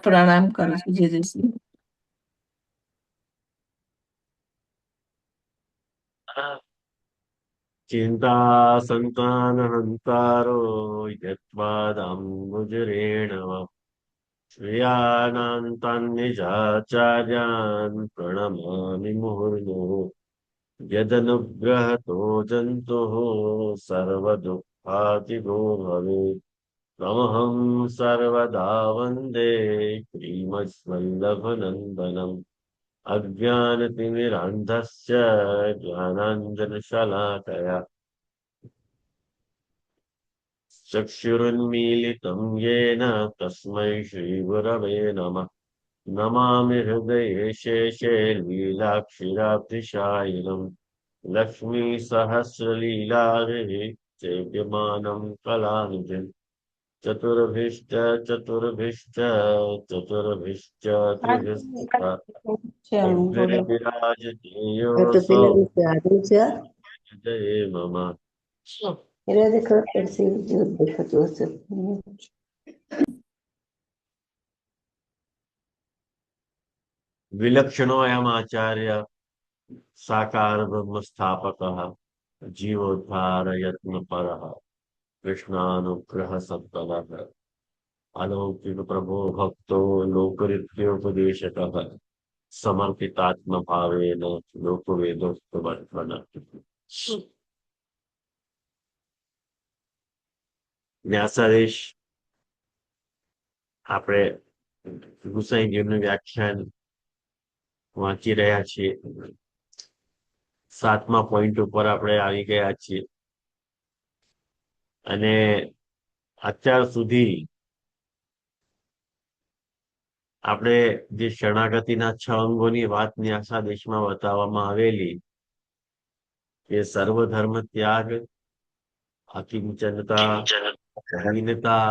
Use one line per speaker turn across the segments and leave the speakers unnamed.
પ્રણામ કરું છું. જય જય શ્રી
चिंता संतान हंतारो यत्पादाम्बुजरेण श्रेयानान्तान्निजाचार्यान् प्रणमामि मुहुर्मुहुः यदनुग्रहतो जन्तुः सर्वदुःखातिगो भवेत् तमहं सर्वदा वन्दे श्रीमद्वल्लभनन्दनम् अज्ञानतिमिरान्धस्य ज्ञानाञ्जनशलाकया चक्षुरुन्मीलितं येन तस्मै श्रीगुरवे नमः। नमामि हृदये शेषे लीलाक्षिराब्धिशायिनम् लक्ष्मीसहस्रलीलाभिः सेव्यमानं कलानिधिम् चतुर्भिश्च चतुर्भिश्च चतुर्भिश्च त्रिभिश्च ऊर्ध्वे विराजतेयोऽसौ जये मम। विलक्षणोऽयम् आचार्य साकार ब्रह्म स्थापकः जीवोद्धार यत्न परः कृष्णानुग्रह सत्तलः अलौकिक प्रभो भक्तो लोकरित्योपदेशकः समर्पितात्म भावेन लोकवेदोक्तवर्धन। व्यासादेश આપણે ગુસાઈજીનું વ્યાખ્યાન વાંચી રહ્યા છીએ. 7મા પોઈન્ટ ઉપર આપણે આવી ગયા છીએ અને અત્યાર સુધી આપણે જે શરણાગતિના 6 અંગોની વાત ન્યાસાદેશમાં બતાવવામાં આવેલી કે સર્વધર્મ ત્યાગ, અકિંચનતા, દીનતા,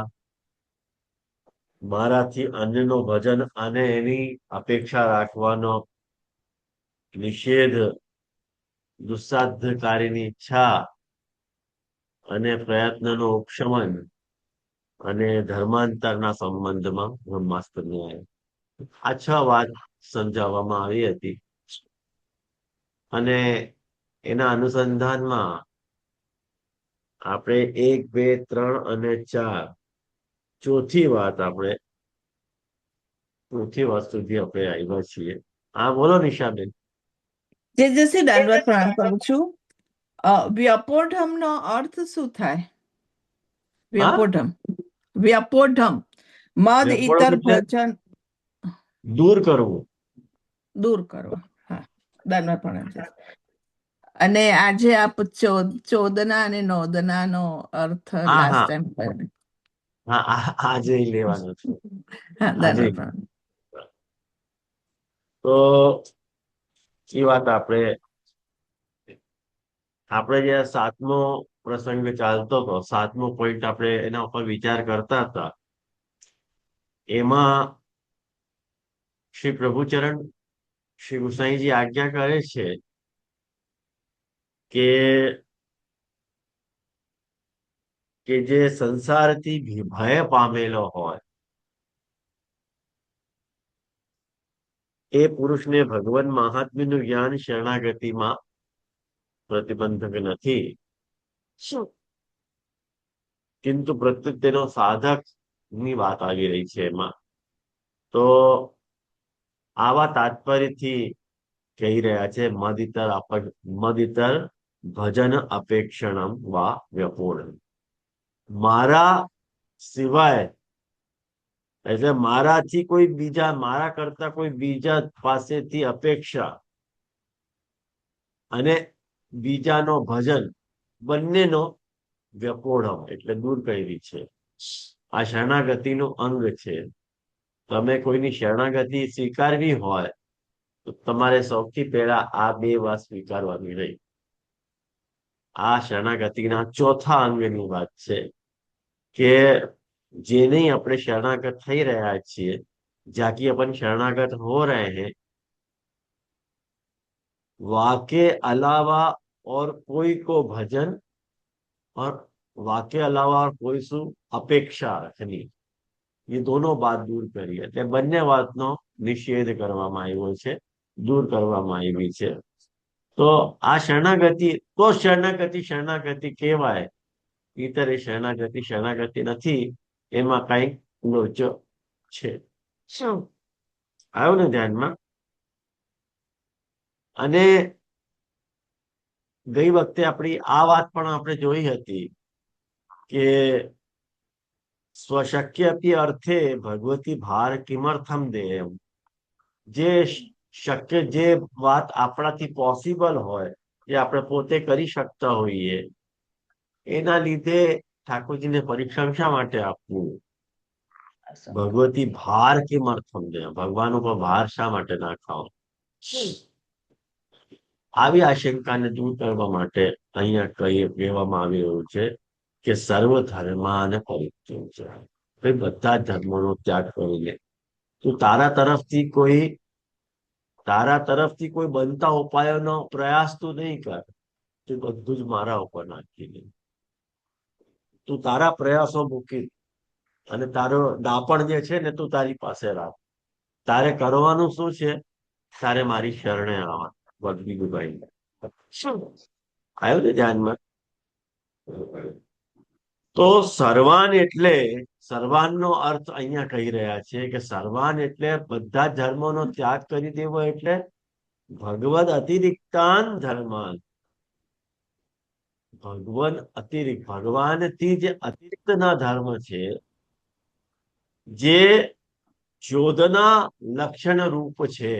મારાથી અન્યનો ભજન અને એની અપેક્ષા રાખવાનો નિષેધ, દુસ્સાધ્યકારીની ઈચ્છા અને પ્રયત્નનો ઉપશમન અને ધર્માંતરના સંબંધમાં બ્રહ્માસ્ત્ર ન્યાય, આ 6 વાત સમજાવવામાં આવી હતી. અને એના અનુસંધાનમાં આપણે 1, 2, 3 અને 4 ચોથી વાત સુધી આપણે આવ્યા છીએ. હા, બોલો નિશાબેન.
જય જય શ્રી દંડવત પ્રણામ કરું છું. વ્યપોઢમ નો અર્થ શું થાય?
હા,
વ્યપોઢમ મદ
વ્યપોળમ
ઇતર
એટલે
ભજન
દૂર કરવું.
દૂર કરવા. હા, દંડવત પ્રણામ છે. અને આજે આપ ચોદના અને નોદના નો અર્થ
હા
લાસ્ટ
હા
ટાઈમ કર્યો.
હા, આજે લેવાનું છે.
હા,
આજે
દંડવત પ્રણામ.
તો એ વાત આપણે જે 7મો પ્રસંગ ચાલતો હતો, 7મો પોઈન્ટ આપણે એના ઉપર વિચાર કરતા હતા, એમાં શ્રી પ્રભુચરણ શ્રી ગુસાઈજી આજ્ઞા કરે છે કે જે સંસારથી ભય પામેલો હોય એ પુરુષને ભગવાન મહાત્મ્યનું જ્ઞાન શરણાગતિમાં પ્રતિબંધક નથી, કિંતુ પ્રત્યુત તેનો સાધક ની વાત આવી રહી છે એમાં. તો આવા તાત્પર્યથી કહી રહ્યા છે મદિતર ભજન અપેક્ષણમ વા વ્યપોરમ. મારા સિવાય એટલે મારાથી કોઈ બીજા, મારા કરતા કોઈ બીજા પાસેથી અપેક્ષા અને બીજાનો ભજન બંનેનો વ્યપોઢમ એટલે દૂર કરી છે. આ શરણાગતિનું અંગ છે. તમે કોઈની શરણાગતિ સ્વીકારવી હોય તો તમારે સૌથી પહેલા આ 2 વાત સ્વીકારવાની રહી. આ શરણાગતિના ચોથા અંગની વાત છે કે જેને આપણે शरणागत થઈ રહ્યા છીએ, जाकि अपन शरणागत हो रहे हैं, वाके अलावा और कोई को भजन और वाके अलावा और कोई सु अपेक्षा रखनी, એ દોનો બાત દૂર કરી, એટલે બંને વાતનો નિષેધ કરવામાં આવ્યો છે, દૂર કરવામાં આવી છે. તો આ શરણાગતિ, તો શરણાગતિ કહેવાય. ઇતરે શરણાગતિ નથી, એમાં કઈક લોચો છે. શું આવ્યું ને ધ્યાનમાં? અને ગઈ વખતે આપણી આ વાત પણ આપણે જોઈ હતી કે સ્વશક્ય અર્થે ભગવતી ભાર કિમર્થમ દે, એમ જે શક્ય, જે વાત આપણાથી પોસિબલ હોય, જે આપણે પોતે કરી શકતા હોઈએ, એના લીધે ઠાકોરજીને પરીક્ષણ શા માટે આપવું? ભગવતી ભાર કિમર્થમ દે, ભગવાન ઉપર ભાર શા માટે નાખાવો? આવી આશંકાને દૂર કરવા માટે અહીંયા કહેવામાં આવી રહ્યું છે કે સર્વ ધર્માને પરિત્યજ છે. ભાઈ, બધા જ ધર્મોનો ત્યાગ કરીને તું તારા તરફથી કોઈ બનતા ઉપાયોનો પ્રયાસ તું નહીં કર, તું બધું જ મારા ઉપર નાખી દે. તું તારા પ્રયાસો મૂકી અને તારો દાપણ જે છે ને તું તારી પાસે રાખ. તારે કરવાનું શું છે? તારે મારી શરણે આવવાનું. વગડીભાઈ શું આવ્યું ને ધ્યાનમાં? તો સર્વાનનો અર્થ અહીંયા કહી રહ્યા છે કે સર્વાન એટલે બધા ધર્મોનો ત્યાગ કરી દેવો, એટલે ભગવદ અતિરિક્તાન ધર્માન, ભગવાનથી જે અતિરિક્ત ના ધર્મ છે, જે ચોદના લક્ષણ રૂપ છે,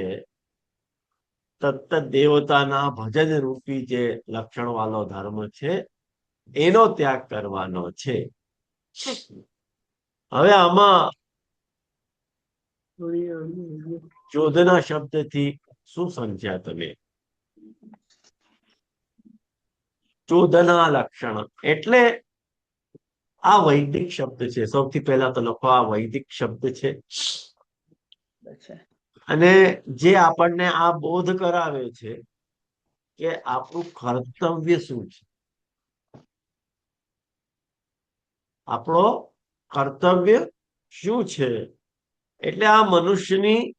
તત્ત દેવતાના ભજન રૂપી જે લક્ષણ વાળો ધર્મ છે, એનો ત્યાગ કરવાનો છે. હવે આમાં ચોદના શબ્દથી શું સમજ્યા તમે? ચોદના લક્ષણ એટલે આ વૈદિક શબ્દ છે. સૌથી પહેલા તો લખો, આ વૈદિક શબ્દ છે. અને જે આપણને આ બોધ કરાવે છે કે આપણું કર્તવ્ય શું છે. આપણો કર્તવ્ય શું છે? એટલે આ મનુષ્યની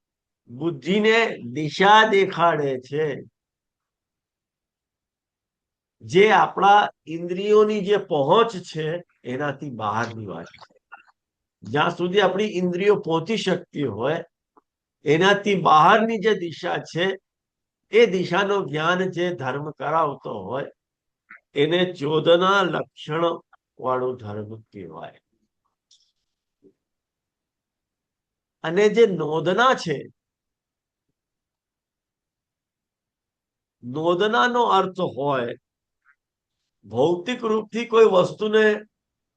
બુદ્ધિને દિશા દેખાડે છે. જે આપણા ઇન્દ્રિયોની જે પહોંચ છે એનાથી બહારની વાત છે. જ્યાં સુધી આપણી ઇન્દ્રિયો પહોંચી શકતી હોય, એનાથી બહારની જે દિશા છે, એ દિશાનું જ્ઞાન જે ધર્મ કરાવતો હોય, એને ચોદના લક્ષણ વાળું ધર્મ કહેવાય. અને જે નોંધના છે, નોંધનાનો અર્થ હોય ભૌતિક રૂપથી કોઈ વસ્તુને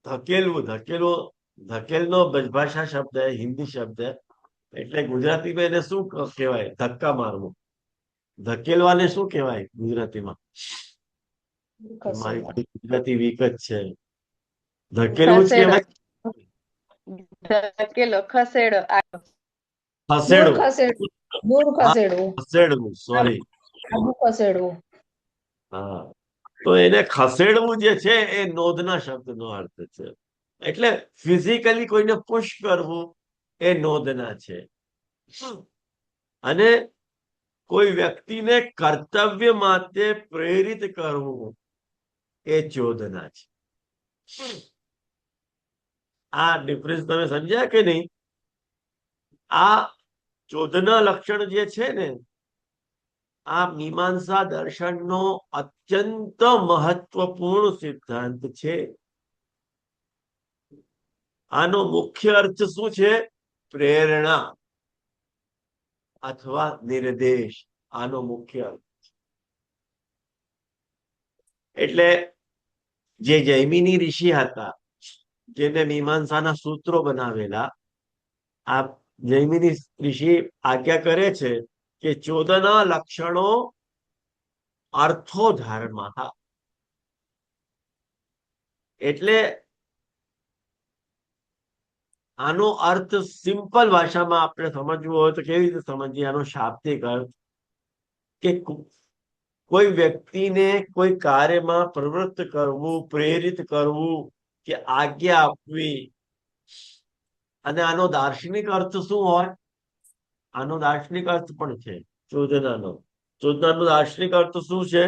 ધકેલનો ભાષા શબ્દ, હિન્દી શબ્દ, એટલે ગુજરાતીમાં એને શું કહેવાય? ધક્કા મારવું. ધકેલવાને શું કહેવાય ગુજરાતીમાં? મારી ગુજરાતી વીક જ છે. ધકેલવું જ કહેવાય. ખસેડવું, સોરી. હા, તો એને ખસેડવું જે છે એ નોંધના શબ્દનો અર્થ છે. એટલે ફિઝિકલી કોઈને પુશ કરવું એ નોંધના છે. અને કોઈ વ્યક્તિને કર્તવ્ય માટે પ્રેરિત કરવું એ ચોદના છે. આ ડિફરન્સ તમે સમજ્યા કે નહીં? આ ચોદના લક્ષણ જે છે ને, આ મીમાંસા દર્શનનો અત્યંત મહત્વપૂર્ણ સિદ્ધાંત છે. આનો મુખ્ય અર્થ શું છે? પ્રેરણા અથવા નિર્દેશ, આનો મુખ્ય અર્થ. એટલે જે જૈમિની ઋષિ હતા, જેને મીમાંસાના સૂત્રો બનાવેલા, આ જૈમિની ઋષિ આજ્ઞા કરે છે કે ચોદના લક્ષણો અર્થો ધર્મ. એટલે આનો અર્થ સિમ્પલ ભાષામાં આપણે સમજવું હોય તો કેવી રીતે સમજીએ? આનો શાબ્દિક અર્થ કે કોઈ વ્યક્તિને કોઈ કાર્યમાં પ્રવૃત્ત કરવું, પ્રેરિત કરવું કે આજ્ઞા આપવી, અને આનો દાર્શનિક અર્થ શું હોય? આનો દાર્શનિક અર્થ પણ છે ચોદનાનો. ચોદનાનો દાર્શનિક અર્થ શું છે?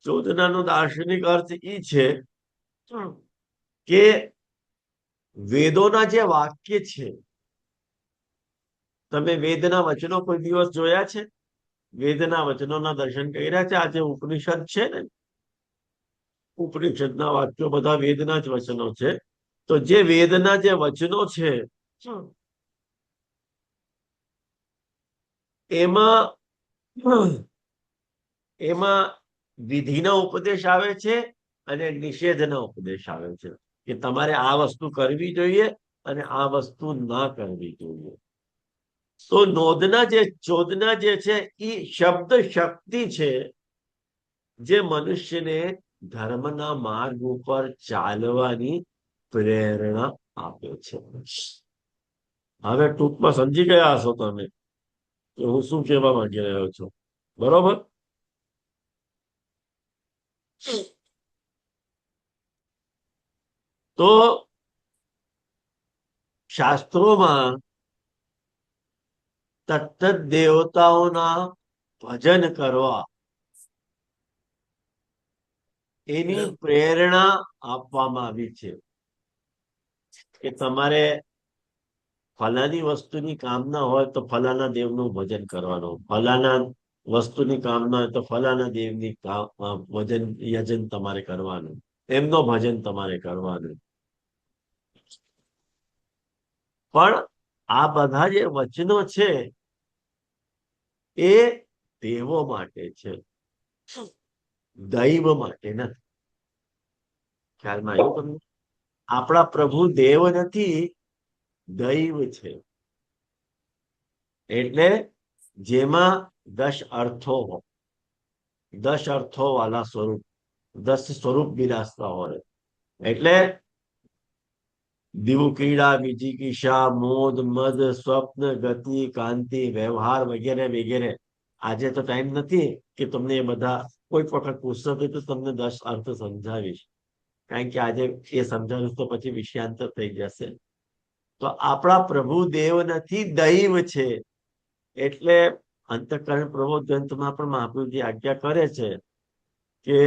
ચોદનાનો દાર્શનિક અર્થ એ છે કે વેદોના જે વાક્ય છે, તમે વેદના વચનો કોઈ દિવસ જોયા છે? વેદના વચનોના દર્શન કર્યા છે? આજે ઉપનિષદ છે ને, ઉપનિષદના વાક્યો બધા વેદના જ વચનો છે. તો જે વેદના જે વચનો છે એમાં એમાં વિધિનો ઉપદેશ આવે છે અને નિષેધનો ઉપદેશ આવે છે કે તમારે આ વસ્તુ કરવી જોઈએ અને આ વસ્તુ ના કરવી જોઈએ. તો ચોદના જે છે એ શબ્દ શક્તિ છે જે મનુષ્યને ધર્મના માર્ગ ઉપર ચાલવાની પ્રેરણા આપે છે. હવે ટૂંકમાં સમજી ગયા હશો તમે કે હું શું કહેવા માંગી રહ્યો છું, બરોબર? તો શાસ્ત્રોમાં તત્ત દેવતાઓના ભજન કરવા એની પ્રેરણા આપવામાં આવી છે કે તમારે ફલાની વસ્તુની કામના હોય તો ફલાના દેવનું ભજન કરવાનું, ફલાના વસ્તુની કામના હોય તો ફલાના દેવની ભજન યજન તમારે કરવાનું, એમનો ભજન તમારે કરવાનું. પણ આ બધા જે વચનો છે એ દેવો માટે છે, દૈવ માટે નથી. ખ્યાલમાં આવ્યું તમને? આપણા પ્રભુ દેવ નથી, દૈવ છે. એટલે જેમાં 10 અર્થો હોય, 10 અર્થો વાળા સ્વરૂપ, 10 સ્વરૂપ બિરાજતા હોય. એટલે દીવ ક્રીડા, વિજિકિષા, મોદ, મદ, સ્વપ્ન, ગતિ, કાંતિ, વ્યવહાર વગેરે વગેરે. આજે તો ટાઈમ નથી કે તમને એ બધા, કોઈ વખત પુસ્તક હોય તો તમને 10 અર્થ સમજાવીશ, કારણ કે આજે એ સમજાવીશ તો પછી વિષયાંતર થઈ જશે. તો આપણા પ્રભુ દેવ નથી, દૈવ છે. એટલે અંતઃકરણ પ્રબોધગ્રંથમાં પણ મહાપ્રભુજી આજ્ઞા કરે છે કે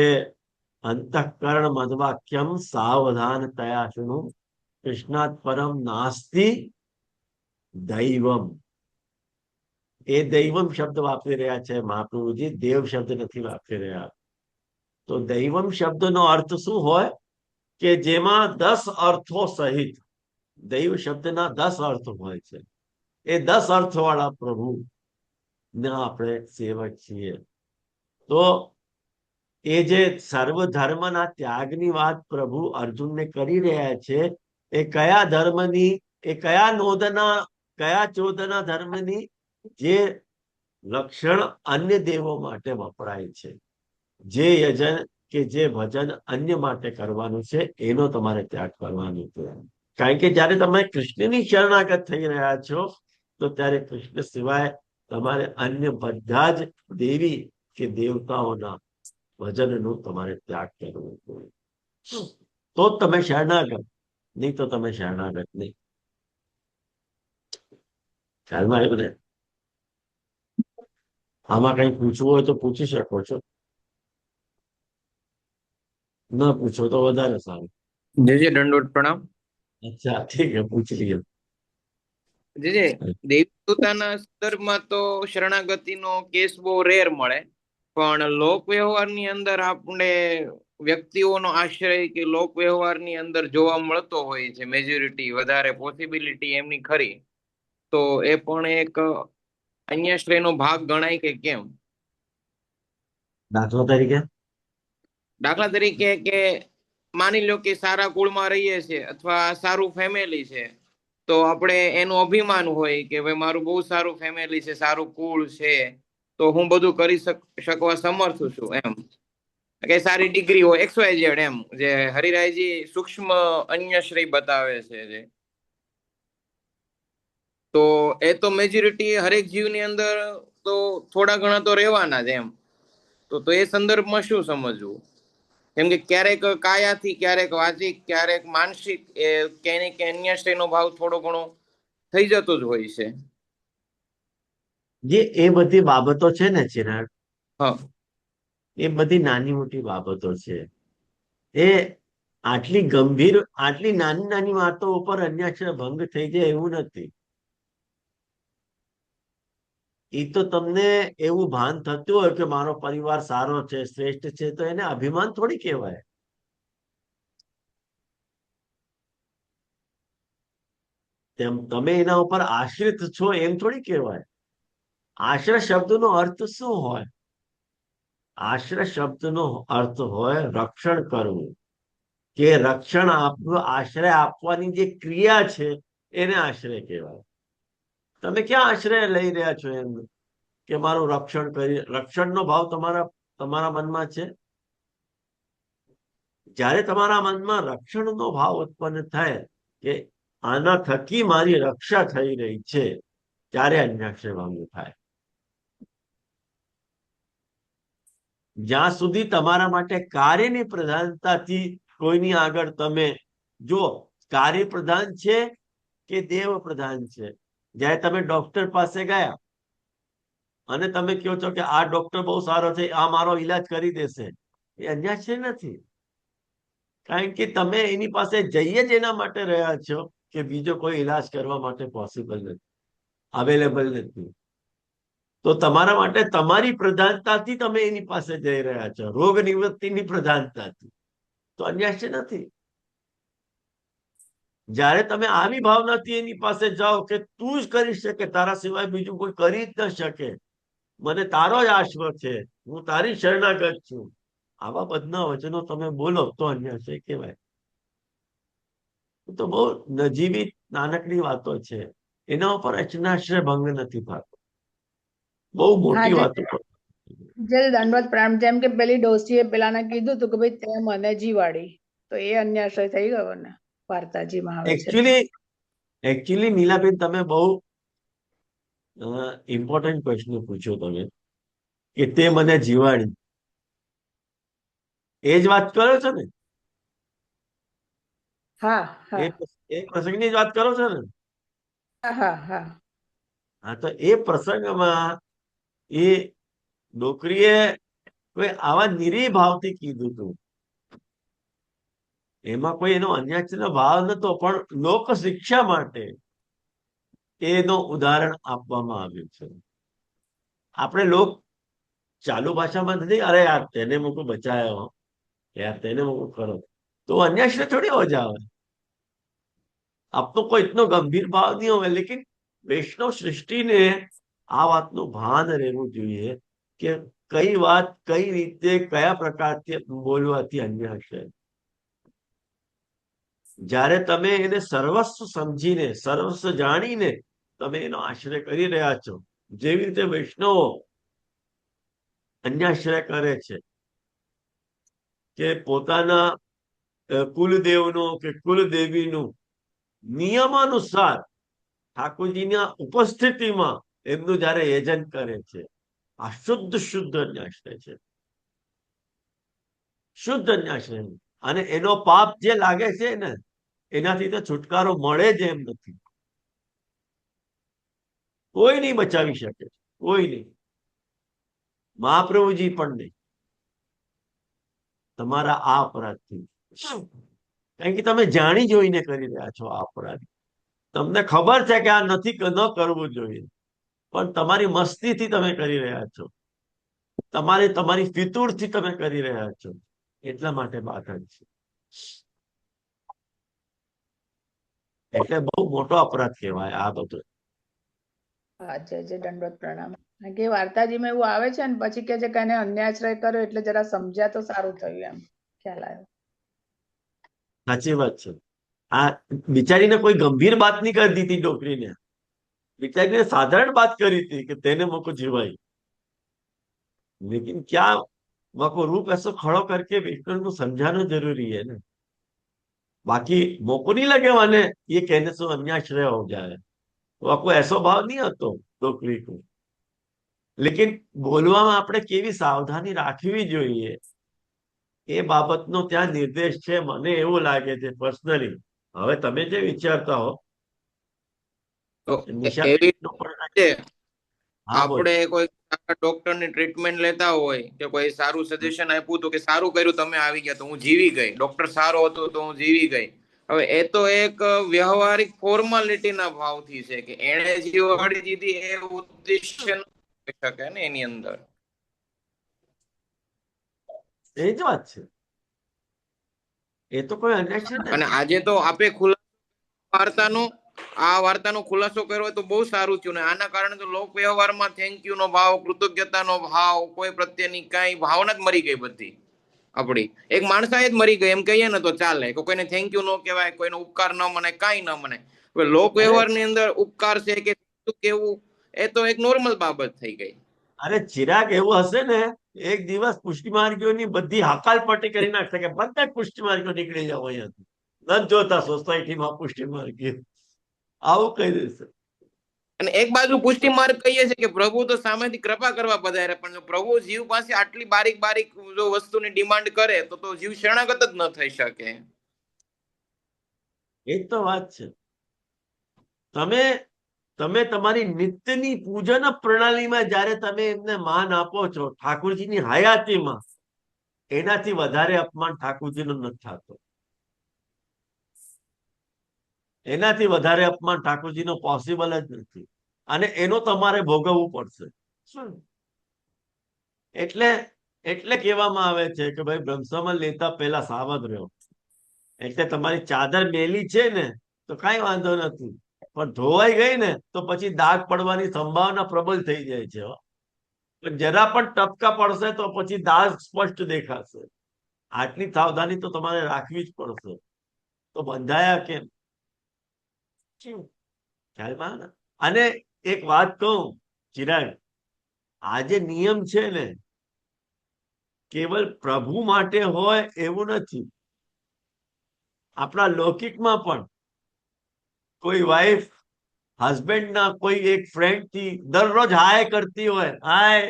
અંતઃકરણ મધવાક્યમ સાવધાન તયા શૃણુ, કૃષ્ણાત પરમ નાસ્તિ દૈવમ. એ દૈવમ શબ્દ વાપરી રહ્યા છે મહાપ્રભુજી, દેવ શબ્દ નથી વાપરી રહ્યા. તો દૈવમ શબ્દનો અર્થ શું હોય? કે જેમાં 10 અર્થો સહિત, દૈવ શબ્દના 10 અર્થ હોય છે. એ 10 અર્થ વાળા પ્રભુ ના આપણે સેવક છીએ. તો એ જે સર્વધર્મના ત્યાગની વાત પ્રભુ અર્જુનને કરી રહ્યા છે, એ કયા ધર્મની, એ કયા નોદના, કયા ચોદના ધર્મની? જે લક્ષણ અન્ય દેવો માટે વપરાય છે, જે યજન કે જે ભજન અન્ય માટે કરવાનું છે, એનો તમારે ત્યાગ કરવાનું છે. કારણ કે જયારે તમે કૃષ્ણની શરણાગત થઈ રહ્યા છો તો ત્યારે કૃષ્ણ સિવાય તમારે અન્ય બધા જ દેવી કે દેવતાઓના ભજનનું તમારે ત્યાગ કરવો જોઈએ. તો તમે શરણાગત, નહીં તો તમે શરણાગત નહીં. ખ્યાલમાં આવ્યું ને? આમાં કઈ પૂછવું હોય તો પૂછી શકો છો, ના પૂછો તો વધારે સારું.
જીજી દંડોત પ્રણામ.
અચ્છા, ઠીક છે, પૂછી લઈએ.
જીજી, દેવદૂતાના સંદર્ભમાં તો શરણાગતિનો કેસ બહુ રેર મળે, પણ લોક વ્યવહારની અંદર આપણે વ્યક્તિઓનો આશ્રય કે લોક વ્યવહારની અંદર જોવા મળતો હોય છે, મેજોરિટી વધારે પોસિબિલિટી એમની ખરી, તો એ પણ એક અન્યાશ્રયનો ભાગ ગણાય કે કેમ?
દાખલા
તરીકે કે માની લો કે સારા કુળમાં રહીએ છે અથવા સારું ફેમિલી છે, તો આપણે એનું અભિમાન હોય કે ભાઈ મારું બહુ સારું ફેમિલી છે, સારું કુળ છે, તો હું બધું કરી શકવા સમર્થ છું એમ. કે સારી ડિગ્રી હોય, XYZ એમ, જે હરિરાયજી સૂક્ષ્મ અન્યશ્રય બતાવે છે જે, તો એ તો મેજોરિટી હરેક જીવની અંદર તો થોડા ઘણા તો રહેવાના જ એમ. તો એ સંદર્ભમાં શું સમજવું? કેમ કે ક્યારેક કાયાથી, ક્યારેક વાચિક, ક્યારેક માનસિક એ ક્યાંય કે અન્યાશ્રયનો ભાવ થોડો ઘણો થઈ જતો જ હોય છે.
જે એ બધી બાબતો છે ને ચિરાગ,
હા
એ બધી નાની મોટી બાબતો છે. એ આટલી ગંભીર, આટલી નાની નાની વાતો ઉપર અન્યાશ્રય ભંગ થઈ જાય એવું નથી. એ તો તમને એવું ભાન થતું હોય કે મારો પરિવાર સારો છે, શ્રેષ્ઠ છે, તો એને અભિમાન થોડી કહેવાય. તમે એના ઉપર આશ્રિત છો એમ થોડી કહેવાય. આશ્રય શબ્દનો અર્થ શું હોય? આશ્રય શબ્દનો અર્થ હોય રક્ષણ કરવું, કે રક્ષણ આપવું, આશ્રય આપવાની જે ક્રિયા છે એને આશ્રય કહેવાય. તમે ક્યાં આશ્રય લઈ રહ્યા છો એમ કે મારું રક્ષણ કરી? રક્ષણનો ભાવ તમારા મનમાં છે? જ્યારે તમારા મનમાં રક્ષણનો ભાવ ઉત્પન્ન થાય કે આના થકી મારી રક્ષા થઈ રહી છે, ત્યારે અન્યાશ્રય ભંગ થાય. જ્યાં સુધી તમારા માટે કાર્યની પ્રધાનતાથી કોઈની આગળ તમે જો કાર્ય પ્રધાન છે કે દેવ પ્રધાન છે. જ્યારે તમે ડોક્ટર પાસે ગયા અને તમે કહો છો કે આ ડોક્ટર બહુ સારો છે, આ મારો ઈલાજ કરી દેશે, એ અન્યાશ્રય નથી. કારણ કે તમે એની પાસે જઈએ જ એના માટે રહ્યા છો કે બીજો કોઈ ઈલાજ કરવા માટે પોસિબલ નથી, અવેલેબલ નથી. તો તમારા માટે તમારી પ્રધાનતાથી તમે એની પાસે જઈ રહ્યા છો, રોગ નિવૃત્તિની પ્રધાનતાથી, તો અન્યાશ્રય નથી. જ્યારે તમે આવી ભાવનાથી એની પાસે જાઓ કે તું જ કરી શકે, તારા સિવાય બીજું કોઈ કરી જ ન શકે, મને તારો જ આશરો છે, હું તારી શરણાગત છું, આવા બધા વચનો તમે બોલો તો અન્યાશ્રય કહેવાય. તો બહુ નજીવી નાનકડી વાતો છે, એના ઉપર અન્યાશ્રય ભંગ નથી થતો. બહુ મોટી વાતો.
જે દંડવત પ્રણામ. જેમ કે પેલી ડોશીએ પેલાને કીધું હતું કે ભાઈ તે મને જીવાડી, તો એ અન્યાશ્રય થઈ ગયો ને, વાર્તાજીમાં આવે છે.
એકચ્યુઅલી નીલાબેન, તમે બહુ ઇમ્પોર્ટન્ટ પ્રશ્ન પૂછ્યો તમે કે તે મને જીવાડી. એ જ વાત કરો છો ને?
હા હા
એ પ્રસંગની જ વાત કરો છો ને?
હા હા હા
હા, તો એ પ્રસંગમાં એ ડોકરીએ કોઈ આવા નિરીહ ભાવથી કીધું હતું. એમાં કોઈ એનો અન્યાયનો ભાવ નતો, પણ લોક શિક્ષા માટે એનો ઉદાહરણ આપવામાં આવ્યું છે. આપણે લોક ચાલુ ભાષામાં નથી, અરે યાર તેને મૂકો બચાયો, યાર તેને મૂકો કરો, તો અન્યાશ્રય થોડી हो जावे. अब तो कोई इतना गंभीर भाव नहीं होगा, लेकिन वैष्णव सृष्टि ने આ વાતનું ભાન રહેવું જોઈએ કે કઈ વાત કઈ રીતે કયા પ્રકારથી બોલવાથી અન્યાશ્રય. જ્યારે તમે એને સર્વસ્વ સમજીને, સર્વસ્વ જાણીને તમે એનો આશ્રય કરી રહ્યા છો, જેવી રીતે વૈષ્ણવો અન્યાશ્રય કરે છે કે પોતાના કુલદેવનો કે કુલદેવીનું નિયમાનુસાર ઠાકોરજીના ઉપસ્થિતિમાં એમનું જયારે યજન કરે છે, આ શુદ્ધ અન્યાશ્રય છે, શુદ્ધ અન્યાશ્રય. અને એનો પાપ જે લાગે છે ને, એનાથી તો છુટકારો મળે જ એમ નથી. કોઈ નહીં બચાવી શકે, કોઈ નહીં, મહાપ્રભુજી પણ નહીં, તમારા આ અપરાધથી. કારણ કે તમે જાણી જોઈને કરી રહ્યા છો આ અપરાધ. તમને ખબર છે કે આ નથી, ન કરવું જોઈએ, પણ તમારી મસ્તીથી તમે કરી રહ્યા છો, તમારી ફિતૂરથી તમે કરી રહ્યા છો, એટલા માટે બાધક છે. એટલે બહુ મોટો અપરાધ કહેવાય આ બધો.
હા, જય જય દંડવત પ્રણામ. કારણ કે વાર્તાજીમાં એવું આવે છે ને, પછી કે છે કે એને અન્યાશ્રય કર્યો એટલે જરા સમજ્યા તો સારું થયું, એમ ખ્યાલ આવ્યો.
સાચી વાત છે. આ બિચારીને કોઈ ગંભીર बात नहीं कर दी थी डोकरी ने, बेचारी ने साधारण बात करी थी कि तेने मुझको जिवाई, लेकिन क्या मुझको रूप ऐसा खड़ो करके विष्णु को समझाना जरूरी है ना. बाकी मोको नहीं लगे माने ये कहने से अन्याश्रय हो जाए, तो आपको ऐसा भाव नहीं હતો ડોકરી को. लेकिन બોલવામાં આપણે કેવી સાવધાની રાખવી જોઈએ એ બાબતનો ત્યાં નિર્દેશ છે. મને એવું લાગે છે પર્સનલી. હવે તમે જે વિચારતા હો,
તો
નિશા
એવી
પણ
રીતે
હા બોલ.
આપણે કોઈ ડોક્ટર ની ટ્રીટમેન્ટ લેતા હોય કે કોઈ સારું સજેશન આપ્યું તો કે સારું કર્યું તમે આવી ગયા તો હું જીવી ગઈ, ડોક્ટર સારો હતો તો હું જીવી ગઈ. હવે એ તો એક વ્યવહારિક ફોર્માલિટી ના ભાવથી છે કે એણે જીવાડી દીધી એ ઉદ્દેશ્ય ન હોઈ શકે ને એની અંદર.
એ જ વાત છે. એ તો કોઈ અન્વેષણ
અને
નથી.
આજે તો આપે વાર્તાનો ખુલાસો કર્યો હોય તો બહુ સારું થયું ને આના કારણે તો લોક વ્યવહારમાં થેન્ક યુ નો ભાવ, કૃતજ્ઞતાનો ભાવ, કોઈ પ્રત્યેની કઈ ભાવના જ મરી ગઈ બધી આપડી. એક માણસાએ જ મરી ગઈ એમ કહીએ ને તો ચાલે, કે કોઈને થેન્ક યુ ન કહેવાય, કોઈનો ઉપકાર ન મને, કાંઈ ન મને. હવે લોક
અરે
વ્યવહારની અંદર ઉપકાર છે કે શું કેવું એ તો એક નોર્મલ બાબત થઈ ગઈ.
અરે ચિરાગ, એવું હશે ને એક દિવસ પુષ્ટિ માર્ગીઓની બધી હકાલપટ્ટી કરી નાખશે કે બધા પુષ્ટિ માર્ગીઓ નીકળી જાવ અહીંયાથી, નથી જોતા સોસાયટીમાં પુષ્ટિ માર્ગીઓ, આવું કહી દેશે.
અને એક બાજુ પુષ્ટિ માર્ગ કહીએ છીએ કે પ્રભુ તો સામેથી કૃપા કરવા પધારે, પણ જો પ્રભુ જીવ પાસે આટલી બારીક બારીક જો વસ્તુની ડિમાન્ડ કરે તો જીવ શરણાગત જ ન થઈ શકે.
એ જ તો વાત છે. તમે તમારી નિત્યની પૂજન પ્રણાલીમાં જયારે તમે એમને માન આપો છો ઠાકોરજીની હયાતીમાં, એનાથી વધારે અપમાન ઠાકોરજીનું નથી થતું. એનાથી વધારે અપમાન ઠાકોરજીનો પોસિબલ જ નથી. અને એનો તમારે ભોગવવું પડશે. શું એટલે એટલે કહેવામાં આવે છે કે ભાઈ બ્રહ્મસમન લેતા પહેલા સાવધ રહ્યો. એટલે તમારી ચાદર મેલી છે ને તો કઈ વાંધો નથી, પણ ધોવાઈ ગઈ ને તો પછી દાગ પડવાની સંભાવના પ્રબળ થઈ જાય છે. પણ જરા પણ ટપકા પડશે તો પછી દાગ સ્પષ્ટ દેખાશે. આટલી સાવધાની તો તમારે રાખવી જ પડશે. તો બંધાયા કેમ? ખ્યાલમાં આવે ને? અને એક વાત કહું ચિરાગ, આ જે નિયમ છે ને કેવલ પ્રભુ માટે હોય એવું નથી. આપણા લૌકિકમાં પણ કોઈ વાઈફ હસબન્ડ ના કોઈ એક ફ્રેન્ડ થી દરરોજ હાય કરતી હોય, હાય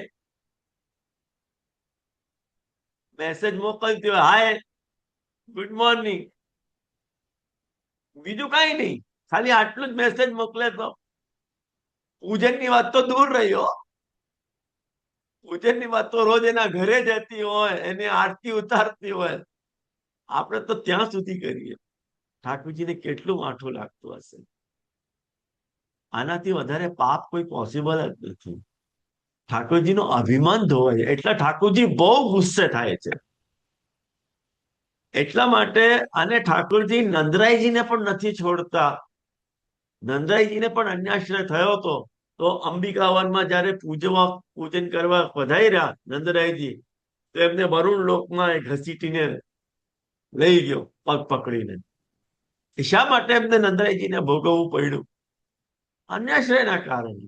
મેસેજ મોકલતી હોય, હાય ગુડ મોર્નિંગ, બીજું કઈ નહીં, ખાલી આટલું જ મેસેજ મોકલે તો પૂજનની વાત તો દૂર રહ્યો. પૂજનની વાત તો રોજ એના ઘરે જતી હોય, એને આરતી ઉતારતી હોય, આપણે તો ત્યાં સુધી કરીએ. ઠાકોરજીને કેટલું માઠું લાગતું હશે. આનાથી વધારે પાપ કોઈ પોસિબલ જ નથી. ઠાકોરજીનો અભિમાન ધોવાય એટલે ઠાકોરજી બહુ ગુસ્સે થાય છે. એટલા માટે આને ઠાકોરજી નંદરાયજીને પણ નથી છોડતા. નંદરાયજીને પણ અન્યાશ્રય થયો હતો તો અંબિકાવનમાં જયારે પૂજન કરવા પધાર્યા નંદરાયજી, તો એમને વરુણ લોકમાં ઘસીટીને લઈ ગયો પગ પકડીને. શા માટે એમને નંદરાયજીને ભોગવવું પડ્યું? અન્યાશ્રયના કારણે.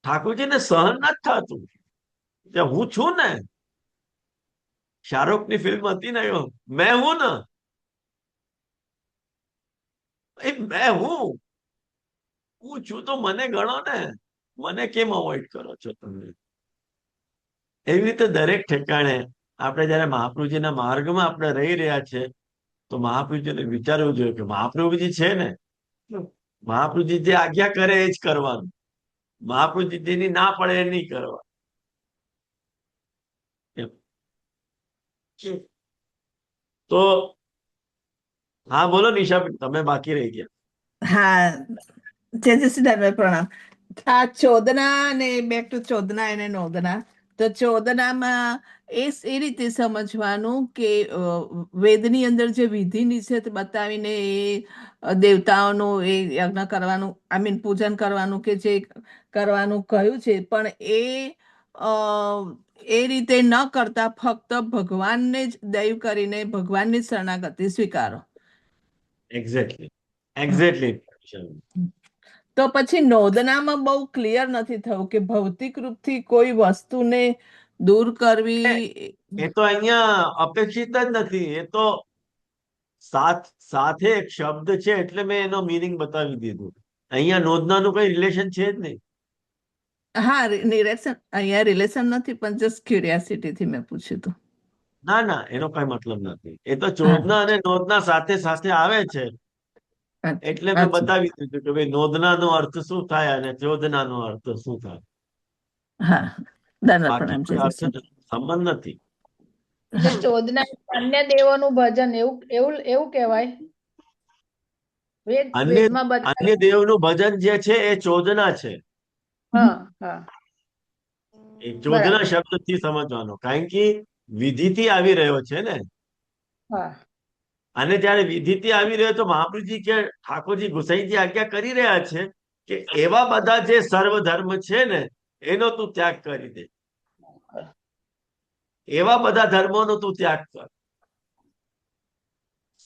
ઠાકોરજીને સહન નથી થતું. હું છું ને, શાહરૂખની ફિલ્મ હતી ને મેં હું ને, મેં હું છું તો મને ગણો ને, મને કેમ અવોઇડ કરો છો તમે? એવી રીતે દરેક ઠેકાણે આપણે જયારે મહાપ્રભુજીના માર્ગમાં આપણે રહી રહ્યા છે તો મહાપ્રભુજીને વિચારવું જોઈએ કે મહાપ્રભુજી છે ને, મહાપ્રભુજી જે આજ્ઞા કરે એ જ કરવાનું, મહાપ્રભુજી જેની ના પડે એ નહીં કરવા. તો હા બોલો નિશાબેન, તમે બાકી રહી ગયા.
હા, જય શ્રી પ્રણામ. આ ચોદના અને બેક ટુ ચોદના અને નોંદના. તો ચોદનામાં એ રીતે સમજવાનું કે વેદની અંદર જે વિધિ નિષેધ બતાવીને એ દેવતાઓનું એ યજ્ઞ કરવાનું, આઈ મીન પૂજન કરવાનું કે જે કરવાનું કહ્યું છે, પણ એ રીતે ન કરતા ફક્ત ભગવાનને જ દૈવ કરીને ભગવાનની શરણાગતિ સ્વીકારો.
એક્ઝેક્ટલી.
તો પછી નોંદનામાં બહુ ક્લિયર નથી થયું કે ભૌતિક રૂપથી કોઈ વસ્તુને દૂર કરવી.
એ તો અહીંયા અપેક્ષિત જ નથી. એ તો સાથે એક શબ્દ છે એટલે મેં એનો મીનિંગ બતાવી દીધું. અહીંયા નોંધનાનું કઈ રિલેશન છે જ નહીં.
હા, રિલેશન અહીંયા રિલેશન નથી, પણ જસ્ટ ક્યુરિયોસિટીથી મેં પૂછ્યું હતું.
ના ના, એનો કઈ મતલબ નથી. એ તો ચોદના અને નોંધના સાથે સાથે આવે છે. એટલે મેં
અચ્છા
બતાવી દીધું કે ભાઈ નોંધનાનો અર્થ શું થાય અને ચોદનાનો અર્થ શું થાય.
હા દંડવત
બાકી
પ્રણામ
કોઈ
જય
અર્થ
શ્રી
સંબંધ નથી.
એટલે ચોદના અન્ય દેવોનું ભજન એવું એવું એવું કહેવાય
અન્ય
વેદમાં બધા.
અન્ય દેવનું ભજન જે છે એ ચોદના છે.
હા હા
એ ચોદના
બરાબર.
શબ્દથી સમજવાનો, કારણ કે વિધિથી આવી રહ્યો છે ને.
હા
અને જયારે વિધિથી આવી રહ્યો તો મહાપ્રભુજી કે ઠાકોરજી ગુસાઈજી આજ્ઞા કરી રહ્યા છે કે એવા બધા જે સર્વ ધર્મ છે ને એનો તું ત્યાગ કરી દે. એવા બધા ધર્મોનો તું ત્યાગ કર.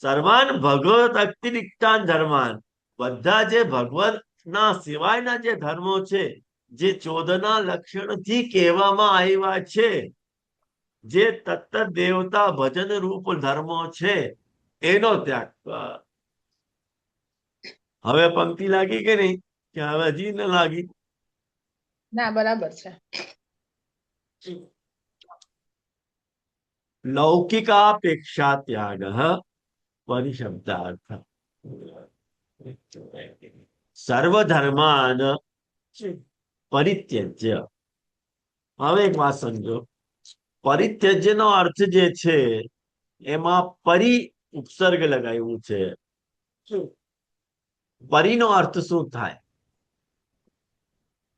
સર્વાન ભગવત અતિરિક્તાન ધર્માન, બધા જે ભગવતના સિવાયના જે ધર્મો છે, જે ચોદના લક્ષણથી કહેવામાં આવ્યા છે, જે તત્ત દેવતા ભજન રૂપ ધર્મો છે એનો ત્યાગ કર. હવે પંક્તિ લાગી કે નહીં? કે હવે હજી ન લાગી?
ના બરાબર છે.
લૌકિકાપેક્ષા ત્યાગ પરિશબ્દાર્થ. સર્વધર્માન પરિત્યજ્ય. હવે એક વાત સમજો, પરિત્યજ્ય નો અર્થ જે છે એમાં પરિ ઉપસર્ગ લગાવ્યું છે. પરિનો અર્થ શું થાય?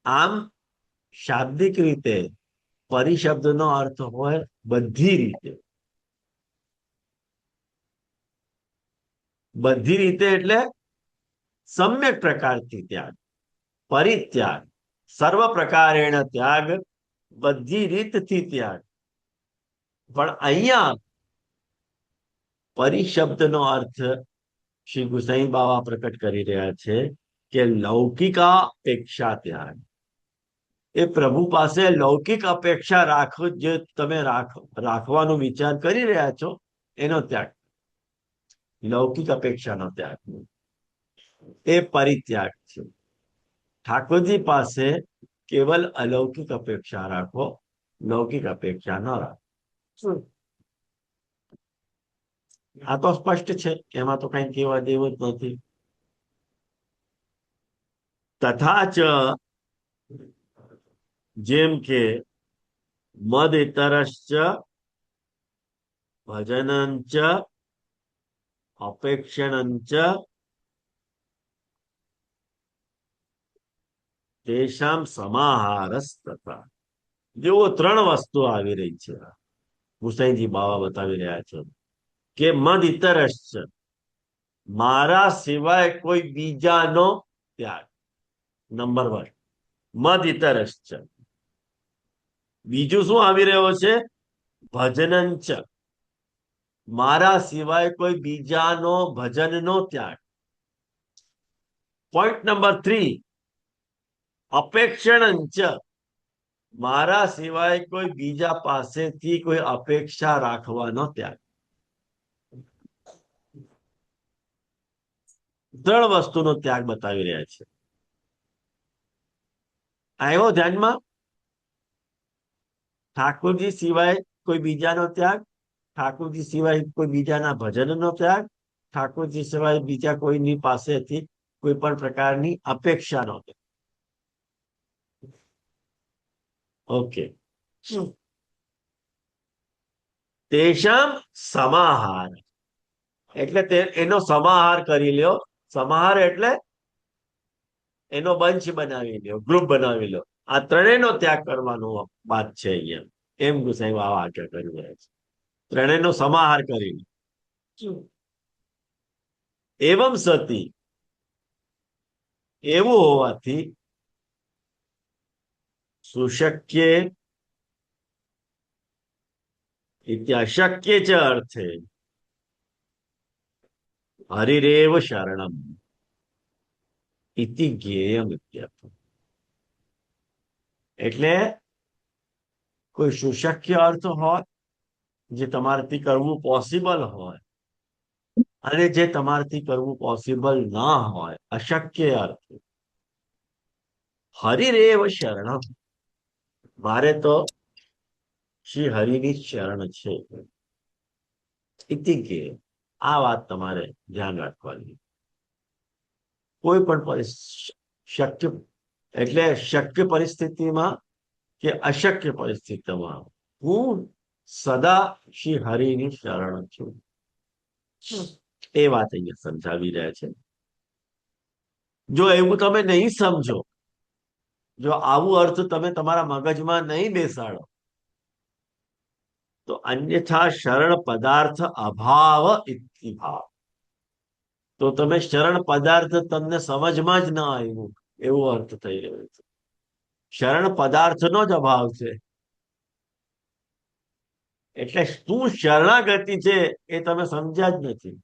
આમ શાબ્દિક રીતે પરિશબ્દનો અર્થ હોય બધી રીતે. બધી રીતે એટલે સમ્યક પ્રકારથી ત્યાગ, પરિત્યાગ, સર્વ પ્રકારેણ ત્યાગ, બધી રીતથી ત્યાગ. પણ અહીંયા પરિશબ્દનો અર્થ શ્રી ગુસાઈ બાવા પ્રકટ કરી રહ્યા છે કે લૌકિકા અપેક્ષા ત્યાગ. એ પ્રભુ પાસે લૌકિક અપેક્ષા રાખો, જે તમે રાખવાનો વિચાર કરી રહ્યા છો એનો ત્યાગ. લૌકિક અપેક્ષાનો ત્યાગ એ પરિત્યાગ છે. ઠાકોરજી પાસે કેવલ અલૌકિક અપેક્ષા રાખો, લૌકિક અપેક્ષા ન રાખો. આ તો સ્પષ્ટ છે, એમાં તો કઈ કહેવા જેવું જ નથી. તથા ચ, જેમ કે મદ ઇતરશ્ચ ભજનંચ અપેક્ષણંચ તેષામ સમાહારસ તથા. જેવો ત્રણ વસ્તુ આવી રહી છે, ગુસાઈજી બાવા બતાવી રહ્યા છે કે મદ ઇતરશ્ચ, મારા સિવાય કોઈ બીજાનો ત્યાગ. નંબર 1 મદ ઇતરશ્ચ. બીજું શું આવી રહ્યો છે? ભજનંચ, મારા સિવાય કોઈ બીજાનો ભજનનો ત્યાગ. પોઈન્ટ નંબર 3 અપેક્ષણંચ, મારા સિવાય કોઈ બીજા પાસેથી કોઈ અપેક્ષા રાખવાનો ત્યાગ. ત્રણ વસ્તુનો ત્યાગ બતાવી રહ્યા છે. આવ્યો ધ્યાનમાં? ઠાકોરજી સિવાય કોઈ બીજાનો ત્યાગ, ઠાકોરજી સિવાય કોઈ બીજાના ભજનનો ત્યાગ, ઠાકોરજી સિવાય બીજા કોઈની પાસેથી કોઈ પણ પ્રકારની અપેક્ષાનો ત્યાગ. ઓકે. તેષામ સમાહાર, એટલે એનો સમાહાર કરી લ્યો. સમાહાર એટલે એનો બંચ બનાવી લ્યો, ગ્રુપ બનાવી લો. આ ત્રણેયનો ત્યાગ કરવાનો વાત છે અહીંયા, એમ ગુસાઈ બાવા આજ્ઞા કરી રહ્યા છે. ત્રણેયનો સમાહાર કરી લો. એવમ સતી, એવું હોવાથી, સુશક્ય ઇત્યાશક્ય ચ અર્થે હરિરેવ શરણમ ઇતિ જ્ઞેયમ ઇત્યર્થ. એટલે કોઈ સુશક્ય અર્થ હોય, જે તમારાથી કરવું પોસિબલ હોય, અને જે તમારાથી કરવું પોસિબલ ના હોય, અશક્ય અર્થ. હરિરેવ શરણમ, મારે તો શ્રી હરિની શરણ છે. ઇતિ કે આ વાત તમારે ધ્યાન રાખવાની. કોઈ પણ શક્ય એટલે શક્ય પરિસ્થિતિમાં કે અશક્ય પરિસ્થિતિમાં હું સદા શ્રી હરિની શરણ છું. એ વાત અહીંયા સમજાવી રહ્યા છે. જો એવું તમે નહીં સમજો, જો આવું અર્થ તમે તમારા મગજમાં નહીં બેસાડો, તો અન્યથા શરણ પદાર્થ અભાવ ઇતિભાવ, તો તમે શરણ પદાર્થ તમને સમજમાં જ ન આવ્યું એવો અર્થ થઈ રહ્યો છે. શરણ પદાર્થનો જ અભાવ છે. એટલે શું શરણાગતિ છે એ તમે સમજ્યા જ નથી.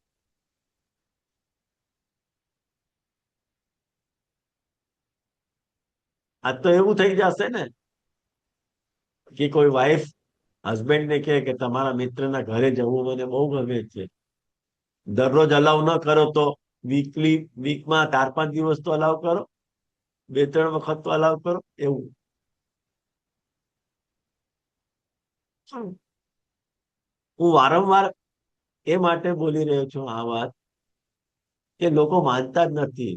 આ તો એવું થઈ જશે ને કે કોઈ વાઈફ હસબન્ડ ને કે તમારા મિત્રના ઘરે જવું મને બહુ ગમે છે, દરરોજ અલાઉ ન કરો તો વીકમાં 4-5 દિવસ તો અલાઉ કરો, 2-3 વખત તો અલાઉ કરો. એવું હું વારંવાર એ માટે બોલી રહ્યો છું આ વાત કે લોકો માનતા જ નથી.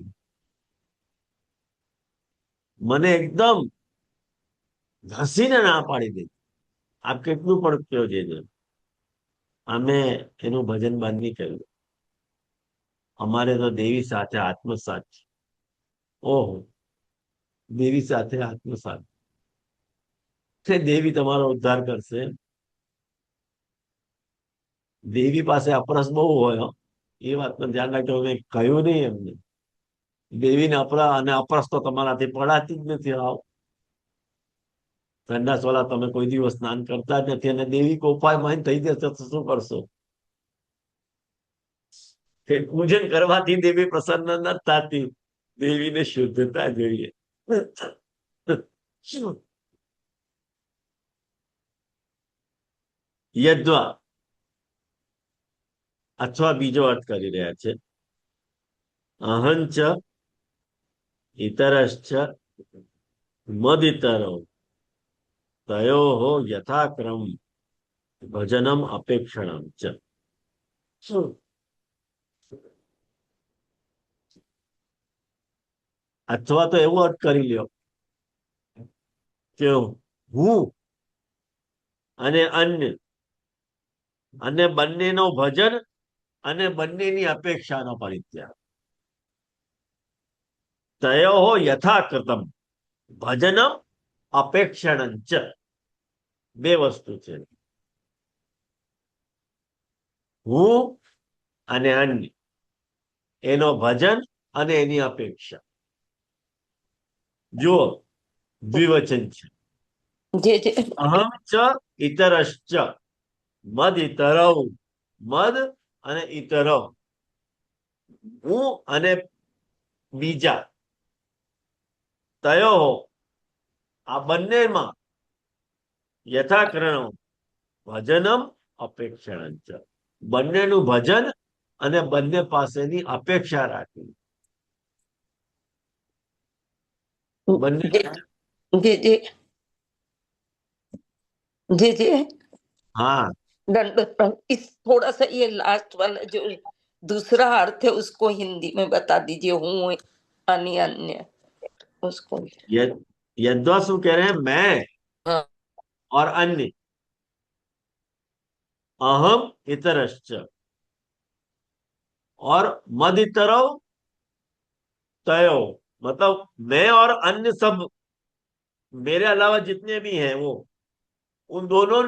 મને એકદમ ઘસીને ના પાડી દે, આપ કેટલું પણ કયો છે. અમે એનું ભજન બંધ નહીં કર્યું. અમારે તો દેવી સાથે આત્મસાત છે. ઓહો, દેવી સાથે આત્મસાત છે. દેવી તમારો ઉદ્ધાર કરશે. દેવી પાસે અપરસ બહુ હોય, એ વાતનું ધ્યાન રાખજો. મેં કહ્યું નહીં એમને. દેવીને અપરસ તો તમારાથી પડાતી જ નથી. આવ ઠંડા સોલા તમે કોઈ દિવસ સ્નાન કરતા જ નથી, અને દેવી કોપાયમાન થઈ જશે તો શું કરશો? પૂજન કરવાથી દેવી પ્રસન્ન ન થતી. દેવીને શુદ્ધતા જોઈએ. યદ્વા અથવા બીજો અર્થ કરી રહ્યા છે, અહંચ ઇતરશ્ચ મદિતરો તયોઃ યથાક્રમ ભજનમ અપેક્ષણમ ચ. અથવા તો એવો અર્થ કરી લ્યો કે હું અને અન્ય અને બંનેનો ભજન અને બંનેની અપેક્ષાનો પરિત્યાગ. તયોઃ યથાકૃતમ ભજનમ અપેક્ષણં ચ. બે વસ્તુ છે, હું અને અન્ય, એનો ભજન અને એની અપેક્ષા. જુઓ, દ્વિવચન છે. અહમ ચ ઇતરશ્ચ મદ ઇતરૌ. મદ અને ઇતરૌ, હું અને બીજા. તયો, આ બંનેમાં યથાક્રમ ભજનમ અપેક્ષણ ચ. બંનેનું ભજન અને બંને પાસેની અપેક્ષા રાખી. બંને हाँ
दंड इस थोड़ा सा ये लास्ट वाला जो दूसरा अर्थ है उसको हिंदी में बता दीजिए, हूँ अन्य अन्य उसको.
यद्वा શું कह रहे हैं? मैं
हाँ.
और अन्य. अहम इतरश्च और मद इतरौ तयो. मतलब मैं और अन्य सब, मेरे अलावा जितने भी हैं वो, उन दोनों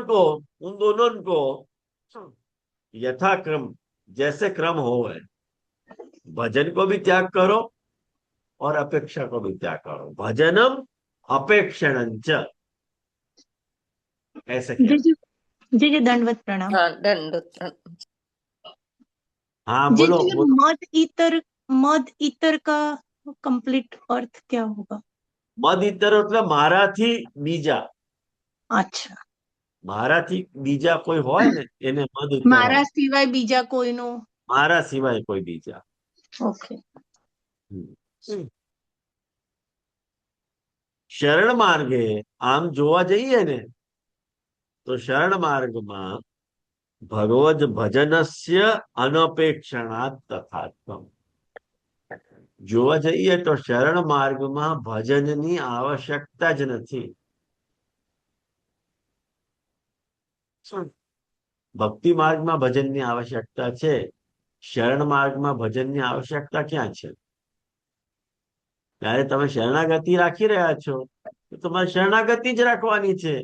को यथाक्रम, जैसे क्रम हो है, भजन को भी त्याग करो और अपेक्षा को भी त्याग करो. भजनम अपेक्षणं च. ऐसे क्या?
जी दंडवत प्रणाम.
हाँ, दंडवत प्रणाम.
हाँ
जी
बोलो,
जी,
बोलो.
मद इतर का कंप्लीट अर्थ क्या होगा?
मद इतर मतलब મારાથી બીજા.
अच्छा,
મારાથી બીજા કોઈ હોય ને એને મદ ઇતર.
મારા સિવાય બીજા કોઈનો.
મારા સિવાય કોઈ બીજા.
ઓકે.
શરણ માર્ગે આમ જોવા જઈએ ને તો શરણ માર્ગમાં ભગવદ ભજનસ્ય અનપેક્ષણાત તથાત્મ. જોવા જઈએ તો શરણ માર્ગમાં ભજનની આવશ્યકતા જ નથી. ભક્તિ માર્ગમાં ભજનની આવશ્યકતા છે, શરણ માર્ગમાં ભજનની આવશ્યકતા ક્યાં છે? ત્યારે તમે શરણાગતિ રાખી રહ્યા છો તો તમારે શરણાગતિ જ રાખવાની છે.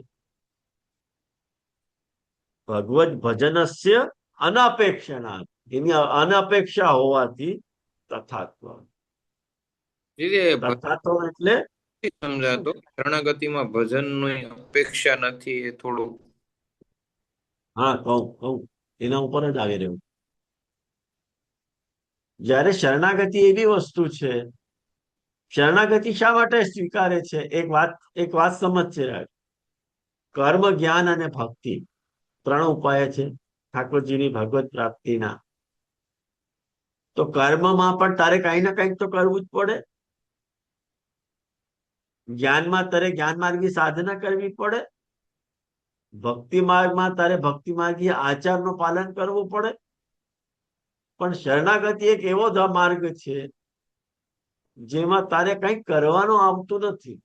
ભગવદ ભજનસ્ય અનપેક્ષણાત, એની અનપેક્ષા હોવાથી તથાત્વ. તથાત્વ એટલે
સમજાતો શરણાગતિમાં ભજનની અપેક્ષા નથી, એ થોડું.
હા, કહું એના ઉપર જ આવી રહ્યું. જયારે શરણાગતિ એવી વસ્તુ છે, શરણાગતિ શા માટે સ્વીકારે છે? એક વાત સમજ છે. કર્મ, જ્ઞાન અને ભક્તિ 3 ઉપાય છે ઠાકોરજીની ભગવત પ્રાપ્તિના. તો કર્મમાં પણ તારે કઈ ના કઈક તો કરવું જ પડે. જ્ઞાનમાં તારે જ્ઞાન માર્ગી સાધના કરવી પડે. ભક્તિ માર્ગમાં તારે ભક્તિ માર્ગી આચારનું પાલન કરવું પડે. પણ શરણાગતિ એક એવો માર્ગ છે જેમાં તારે કંઈક કરવાનું આવતું નથી,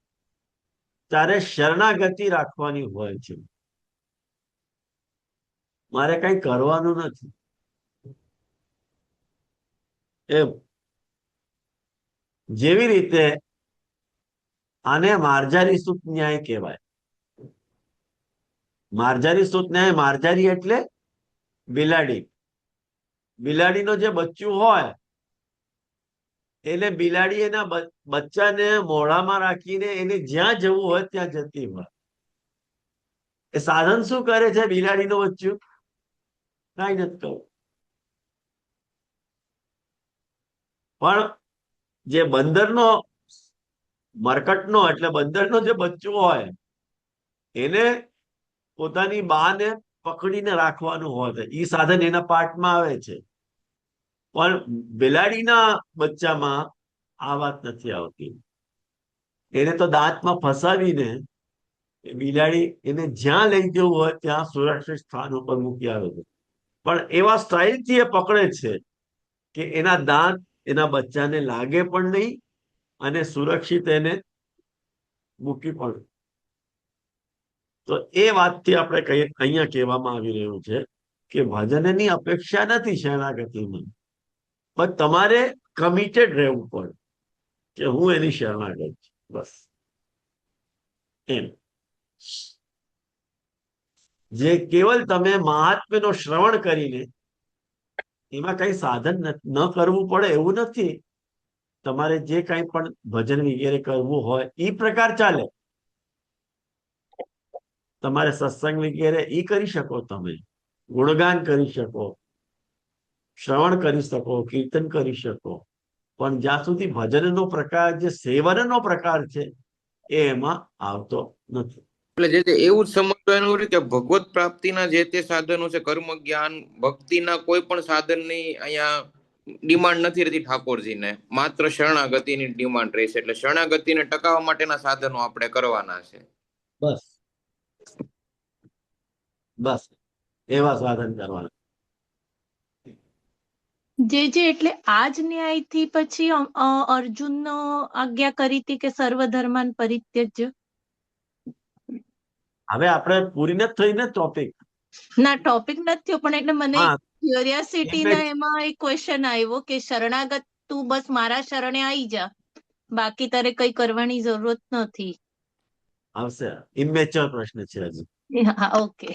તારે શરણાગતિ રાખવાની હોય છે. મારે કંઈ કરવાનું નથી એમ. જેવી રીતે આને માર્જારી સુત ન્યાય કહેવાય. માર્જારી સુત ન્યાય, માર્જારી એટલે બિલાડી. બિલાડીનો જે બચ્ચું હોય એટલે બિલાડી એના બચ્ચાને મોઢામાં રાખીને એને જ્યાં જવું હોય ત્યાં જતી હોય. એ સાધન શું કરે છે? બિલાડીનું બચ્ચું કઈ નથી કરવું. પણ જે બંદરનો, મરકટનો એટલે બંદરનો જે બચ્ચો હોય એને પોતાની બાને પકડીને રાખવાનું હોય, એ સાધન એના પાર્ટમાં આવે છે. પણ બિલાડીના બચ્ચામાં આ વાત નથી આવતી. એને તો દાંતમાં ફસાવીને બિલાડી એને જ્યાં લઈ જવું હોય ત્યાં સુરક્ષિત સ્થાન ઉપર મૂકી આવે છે. પણ એવા સ્ટાઇલથી એ પકડે છે કે એના દાંત એના બચ્ચાને લાગે પણ નહીં અને સુરક્ષિત એને મૂકી પણ. તો એ વાતથી આપણે અહીંયા કહેવામાં આવી રહ્યું છે કે ભજનની અપેક્ષા નથી શરણાગતિમાં, પણ તમારે કમિટેડ રહેવું પડે કે હું એની શરણાગત છું, બસ એમ. જે કેવલ તમે મહાત્મ્યનો શ્રવણ કરીને એમાં કઈ સાધન ન કરવું પડે એવું નથી. તમારે જે કઈ પણ ભજન વગેરે કરવું હોય એ પ્રકાર ચાલે. તમારે સત્સંગ વગેરે એ કરી શકો, તમે ગુણગાન કરી શકો, શ્રવણ કરી શકો, કીર્તન કરી શકો. પણ જ્યાં સુધી ભજનનો પ્રકાર, જે સેવનનો પ્રકાર છે, એ એમાં આવતો નથી.
એટલે જે એવું જ સમજવાનું રહ્યું કે ભગવત પ્રાપ્તિના જે તે સાધનો છે, કર્મ, જ્ઞાન, ભક્તિના કોઈ પણ સાધનની અહીંયા ડિમાન્ડ નથી રહેતી ઠાકોરજીને. માત્ર શરણાગતિની ડિમાન્ડ રહેશે. એટલે શરણાગતિને ટકાવવા માટેના સાધનો આપણે કરવાના છે.
બસ બસ એવા સાધન કરવાના.
એટલે આ જ ન્યાયથી પછી અર્જુનનો આજ્ઞા કરી હતી કે સર્વધર્માન પરિત્યજ્ય.
હવે આપણે પૂરી નથી થઈ ને ટોપિક?
ના, ટોપિક નથી થયો, પણ એટલે મને
હા,
ક્યુરિયોસિટી ના એમાં એક ક્વેશ્ચન આવ્યો કે શરણાગત તું બસ મારા શરણે આવી જા, બાકી તારે કઈ કરવાની જરૂરત નથી.
આવશે. ઇમેચ્યોર પ્રશ્ન છે હજુ.
હા, ઓકે.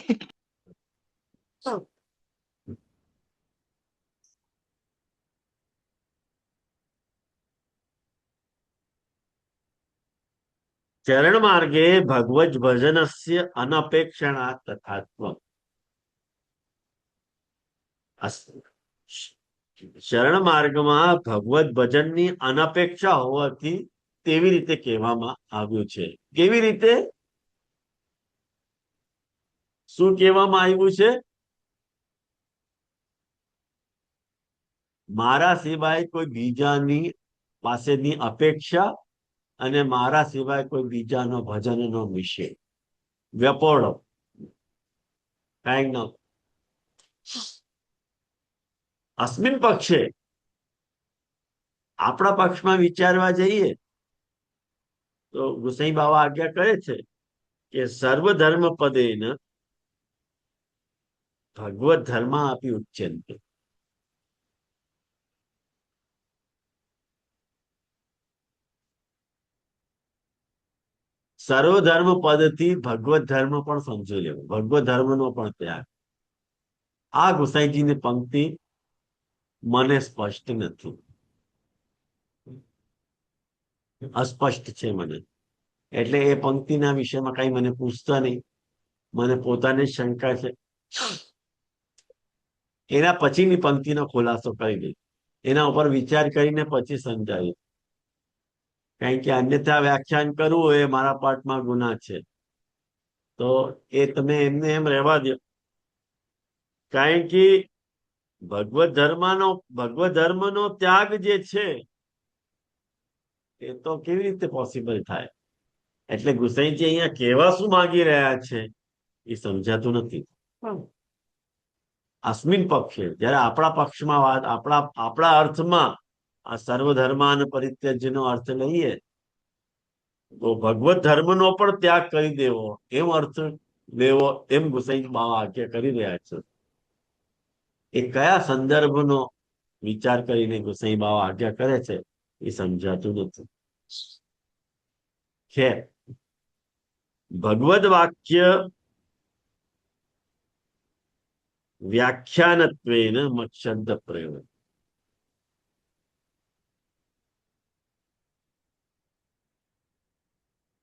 ચરણ માર્ગે ભગવદ ભજનસ્ય અનપેક્ષણા તથાત્વ. શરણ માર્ગમાં ભગવદ ભજનની અનપેક્ષા હોવાથી તેવી રીતે કહેવામાં આવ્યું છે. કેવી રીતે? શું કહેવામાં આવ્યું છે? મારા સિવાય કોઈ બીજાની પાસેની અપેક્ષા અને મારા સિવાય કોઈ બીજાનો ભજનનો વિષય, વ્યાપોળો, કાંઈ ન. અસ્મિન પક્ષે આપણા પક્ષમાં વિચારવા જઈએ તો ગુસાઈ બાવા આજ્ઞા કરે છે કે સર્વધર્મ પદેન ભગવત ધર્મ આપી ઉચ્યંતે. સર્વધર્મ પદથી ભગવત ધર્મ પણ સમજી લેવો, ભગવત ધર્મનો પણ ત્યાગ. આ ગુસાઈજીની પંક્તિ મને સ્પષ્ટ નથી, અસ્પષ્ટ છે મને. એટલે એ પંક્તિના વિષયમાં કઈ મને પૂછતા નહીં, મને પોતાને શંકા છે. એના પછીની પંક્તિનો ખુલાસો કરી દઈ, એના ઉપર વિચાર કરીને પછી સમજાવી. કારણ કે અન્યથા વ્યાખ્યાન કરવું એ મારા પાઠમાં ગુના છે, તો એ તમે એમને એમ રહેવા દો. કારણ કે ભગવત ધર્મનો ત્યાગ જે છે એ તો કેવી રીતે પોસિબલ થાય? એટલે ગુસાઈજી અહીંયા કહેવા શું માંગી રહ્યા છે એ સમજાતું નથી. અસ્મિન પક્ષે, જયારે આપણા પક્ષમાં વાત, આપણા અર્થમાં આ સર્વધર્માન પરિત્યજ્યનો અર્થ લઈએ તો ભગવત ધર્મનો પણ ત્યાગ કરી દેવો એમ અર્થ લેવો, એમ ગુસાઈ બાવા આજ્ઞા કરી રહ્યા છે. એ કયા સંદર્ભનો વિચાર કરીને ગુસાઈ બાવા આજ્ઞા કરે છે એ સમજાતું નથી. ખેર, ભગવદ વાક્ય વ્યાખ્યાનત્વેન મત્શબ્દ પ્રયોગ.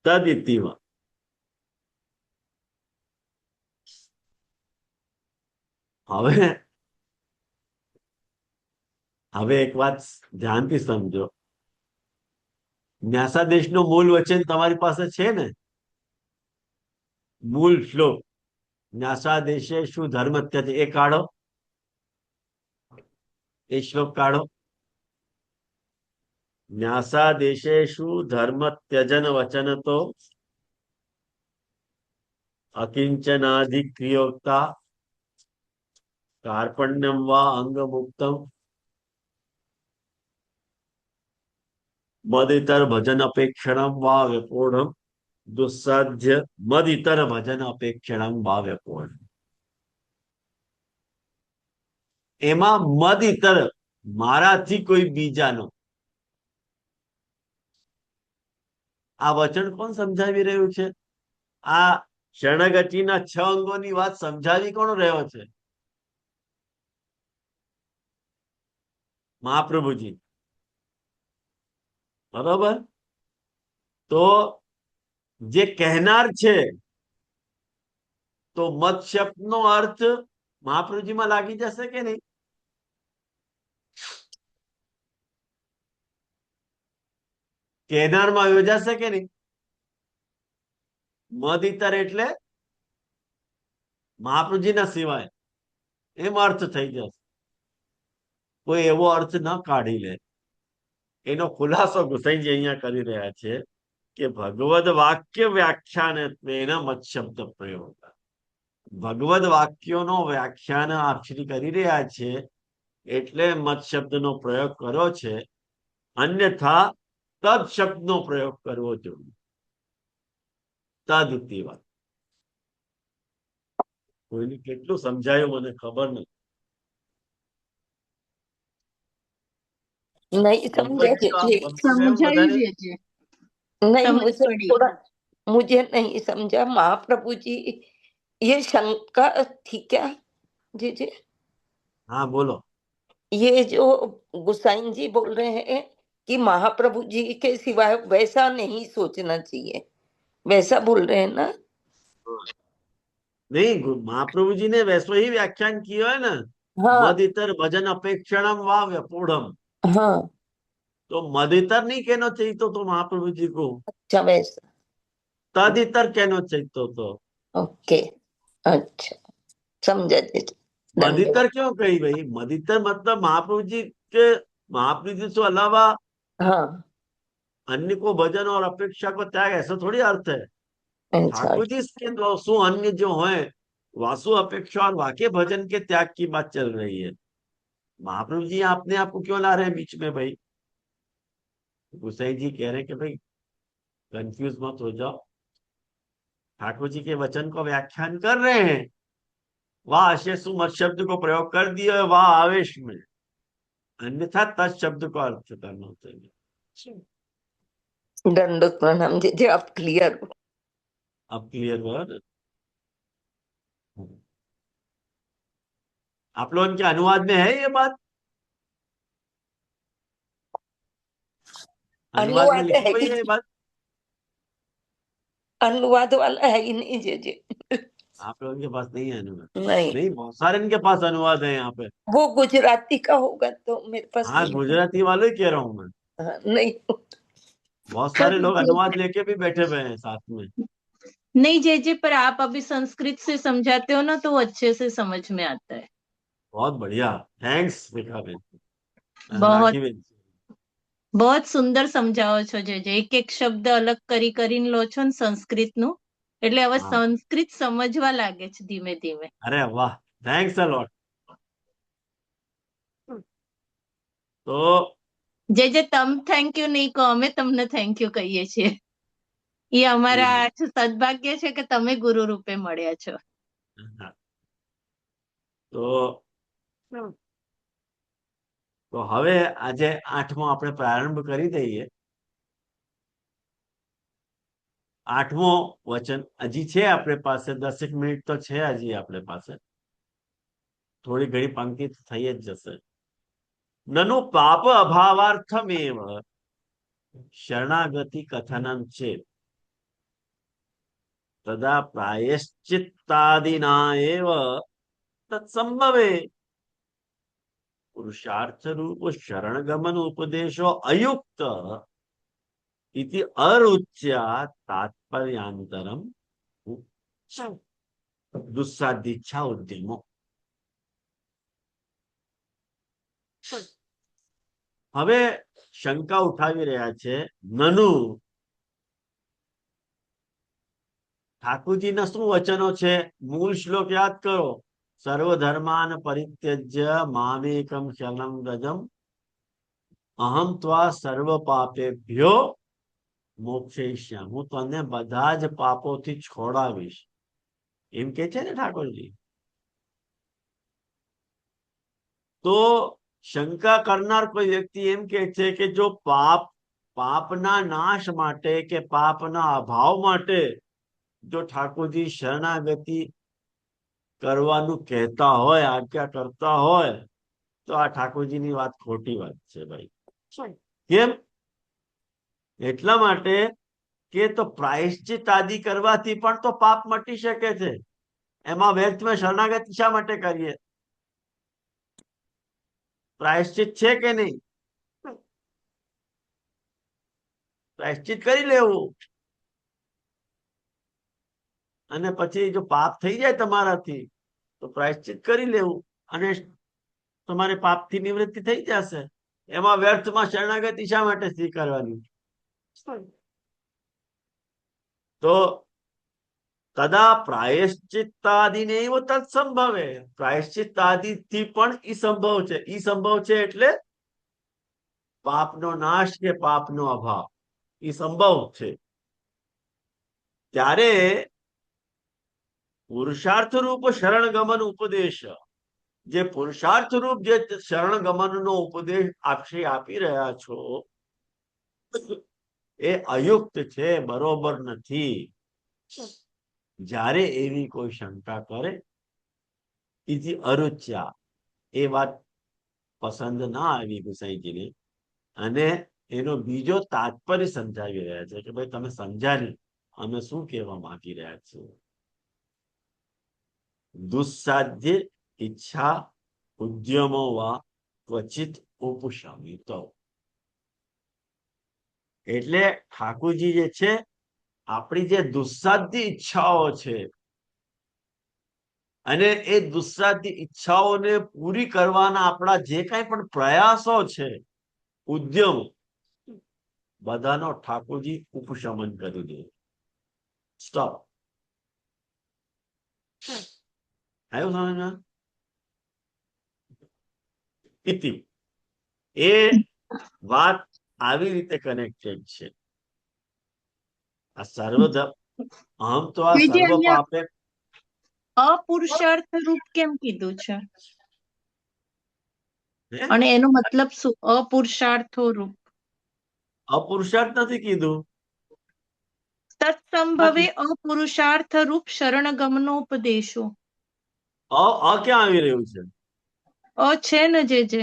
તદિતિવ. હવે એક વાત ધ્યાનથી સમજો. ન્યાસાદેશનું મૂળ વચન તમારી પાસે છે ને? મૂળ શ્લોક ન્યાસાદેશે શું ધર્મ ત્યજ, એ કાઢો, એ શ્લોક કાઢો. ન્યાસાદેશે શું ધર્મ ત્યજન વચન તો અકિંચનાધિક્રિયોક્તા કાર્પણ્યમ વા અંગમુક્તમ મદિતર ભજન અપેક્ષણમ વા વ્યપોઢમ દુસ્સાધ્ય મદિતર ભજન અપેક્ષણમ વા વ્યપોઢમ. એમાં મદિતર મારાથી કોઈ બીજાનો, આ વચન કોણ સમજાવી રહ્યું છે? આ શરણાગતિના 6 અંગોની વાત સમજાવી કોણ રહ્યો છે? મહાપ્રભુજી. બરોબર? તો જે કહેનાર છે, તો મત શબ્દનો અર્થ મહાપ્રભુજીમાં લાગી જશે કે નહીં? કહેનારમાં યોજાશે કે નહીં? મદિતર એટલે મહાપ્રભુજીના સિવાય, એમ અર્થ થઈ જશે. કોઈ એવો અર્થ ન કાઢી લે. એનો ખુલાસો ગુસાઈજી અહીંયા કરી રહ્યા છે કે ભગવદ વાક્ય વ્યાખ્યાન એના મત શબ્દ પ્રયોગ. ભગવદ વાક્યોનો વ્યાખ્યાન આપશ્રી કરી રહ્યા છે એટલે મત શબ્દનો પ્રયોગ કર્યો છે, અન્યથા તદ શબ્દનો પ્રયોગ કરવો જોઈએ. તદ વાત કોઈને કેટલું સમજાયું મને ખબર નથી.
नहीं समझा जी।
સમજાયું છે જે.
नहीं,
समझ
मुझे
पड़ी।
थोड़ा, मुझे नहीं समझा महाप्रभु जी, ये शंका थी क्या? जी जी,
हाँ बोलो.
ये जो गुसाइन जी बोल रहे हैं कि महाप्रभु जी के सिवाय वैसा नहीं सोचना चाहिए, वैसा बोल रहे हैं ना?
नहीं, महाप्रभु जी ने वैसे ही व्याख्यान किया है ना.
हाँ
मदितर भजन अपेक्षणम वा व्यपूढ़म.
हाँ,
तो मदितर नहीं कहना चाहिए तो महाप्रभु जी को
अच्छा वैसा,
तदितर कहना चाहिए तो.
ओके, अच्छा समझा जी।
मदितर क्यों कही भाई? मदितर मतलब महाप्रभु जी के, महाप्रभु जी से अलावा
हाँ
अन्य को भजन और अपेक्षा को त्याग, ऐसा थोड़ी अर्थ है.
अच्छा,
ठाकुर जी के शु अन्य जो है वासु अपेक्षा और वाक्य भजन के त्याग की बात चल रही है। महाप्रभु जी आपने आपको क्यों ला रहे हैं बीच में भाई? गुसाई जी कह रहे हैं कि भाई कंफ्यूज मत हो जाओ, ठाकुर जी के वचन को व्याख्यान कर रहे हैं, वह आशेषु मत शब्द को प्रयोग कर दिया है वह आवेश में, अन्यथा तत् शब्द को अर्थ करना चाहिए।
दंडोत प्रणाम जी, आप क्लियर हो।
अब क्लियर हुआ ना? आप लोगों के अनुवाद में है ये बात? अनुवाद में
अनुवाद
लिखी
है
हुई
ही
है ये बात?
अनुवाद वाला है ही नहीं जी।
आप लोगों के पास नहीं है अनुवाद?
नहीं,
नहीं, बहुत सारे इनके पास अनुवाद है यहाँ पे।
वो गुजराती का होगा तो मेरे पास
हाँ,
नहीं
गुजराती वाले ही कह रहा हूँ मैं।
है। हाँ, नहीं
बहुत सारे लोग अनुवाद लेके भी बैठे हुए हैं साथ में।
नहीं जे पर आप अभी संस्कृत से समझाते हो ना तो वो अच्छे से समझ में आता है।
बहुत बढ़िया, थैंक्स रेखा बेन,
बहुत
राखी बेन।
बहुत સુંદર સમજાવો છો જે એક એક શબ્દ અલગ કરીને લો છો ને સંસ્કૃતનું, એટલે હવે
हाँ,
સંસ્કૃત સમજવા લાગે છે ધીમે ધીમે.
अरे वाह, थैंक्स अ लॉट। तो
જે તમ થેન્ક યુ નહીં કહો, અમે તમને થેન્ક યુ કહીએ છીએ. એ અમારા સદભાગ્ય છે કે તમે ગુરુ રૂપે મળ્યા છો.
हाँ, तो હવે આજે 8મો આપણે પ્રારંભ કરી દઈએ। 8મો વચન હજી છે આપણે પાસે, 10 મિનિટ તો છે હજી આપણે પાસે, થોડી ઘણી પંક્તિ તો થઈ જ જશે। નनु પાપ અભાવાર્થમેવ શરણાગતિ કથનમ ચેત તદા પ્રાયશ્ચિત્તાદિના એવ તત્સંભવે પુરુષાર્થ રૂપ શરણગમન ઉપદેશો અયુક્ત इति अरुच्या तात्पर्यांतरम दुस्साधिच्छा उद्यमो। હવે શંકા ઉઠાવી રહ્યા છે નનુ, ઠાकुरजीના શું વચનો છે? મૂળ શ્લોક યાદ કરો, સર્વધર્માન પરિત્યજ્ય મામેકમ શરણમ વ્રજમ અહમ ત્વા સર્વ પાપેભ્યો મોક્ષેષ્યામ, હું તને બધા જ પાપોથી છોડાવીશ, એમ કે છે ને ઠાકોરજી। તો શંકા કરનાર કોઈ વ્યક્તિ એમ કે છે કે જો પાપના નાશ માટે કે પાપના અભાવ માટે જો ઠાકોરજી શરણાગતિ કરવાનું કહેતા હોય, આજ્ઞા કરતા હોય, તો આ ઠાકોરજીની વાત ખોટી વાત છે ભાઈ। કેમ? એટલા માટે કે તો પ્રાયશ્ચિત આદિ કરવાથી પણ તો પાપ મટી શકે છે, એમાં વ્યર્થમાં શરણાગતિ શા માટે કરીએ? પ્રાયશ્ચિત છે કે નહીં? પ્રાયશ્ચિત કરી લેવું, અને પછી જો પાપ થઈ જાય તમારાથી તો પ્રાયશ્ચિત કરી લેવું અને તમારે પાપથી નિવૃત્તિ થઈ જશે, એમાં વ્યર્થમાં શરણાગતિ શા માટે સ્વીકારવાની? તો તદા પ્રાયશ્ચિત્તાદિનેવ તત્સંભવે, પ્રાયશ્ચિત્તાદિથી પણ ઈ સંભવ છે। ઈ સંભવ છે એટલે પાપનો નાશ કે પાપનો અભાવ, ઈ સંભવ છે। ત્યારે પુરુષાર્થ રૂપ શરણગમન ઉપદેશ, જે પુરુષાર્થ રૂપ જે શરણગમનનો ઉપદેશ આપી રહ્યા છો એ અયુક્ત છે, બરોબર નથી। જ્યારે એવી કોઈ શંકા કરે, ઇતિ અરુચ્યા, એ વાત પસંદ ના આવી ગુસાઈજીને, અને એનો બીજો તાત્પર્ય સમજાવી રહ્યા છે કે ભાઈ તમે સમજ્યા નહીં, અમે શું કહેવા માંગી રહ્યા છીએ। દુસ્સાધ્ય ઈચ્છા ઉદ્યમો વા ક્વચિત ઉપશમિતો, એટલે ઠાકોરજી જે છે આપણી જે દુસ્સાધ્ય ઈચ્છાઓ છે, અને એ દુસ્સાધ્ય ઈચ્છાઓને પૂરી કરવાના આપણા જે કાંઈ પણ પ્રયાસો છે, ઉદ્યમ, બધાનો ઠાકોરજી ઉપશમન કરી દે, સ્ટોપ। આવ્યું સમજમાં? ઇતિ એ વાત આવી રીતે કનેક્ટેડ છે. આ આમ તો આ
જે
સર્વ
અહીંયા
પાપે
અપુરુષાર્થ રૂપ કેમ કીધું છે
હે?
અને એનો મતલબ શું અપુરુષાર્થો રૂપ?
અપુરુષાર્થ નથી કીધું.
તત્સંભવે અપુરુષાર્થ રૂપ શરણગમનોપદેશો.
ક્યાં આવી રહ્યું છે?
છે ને જે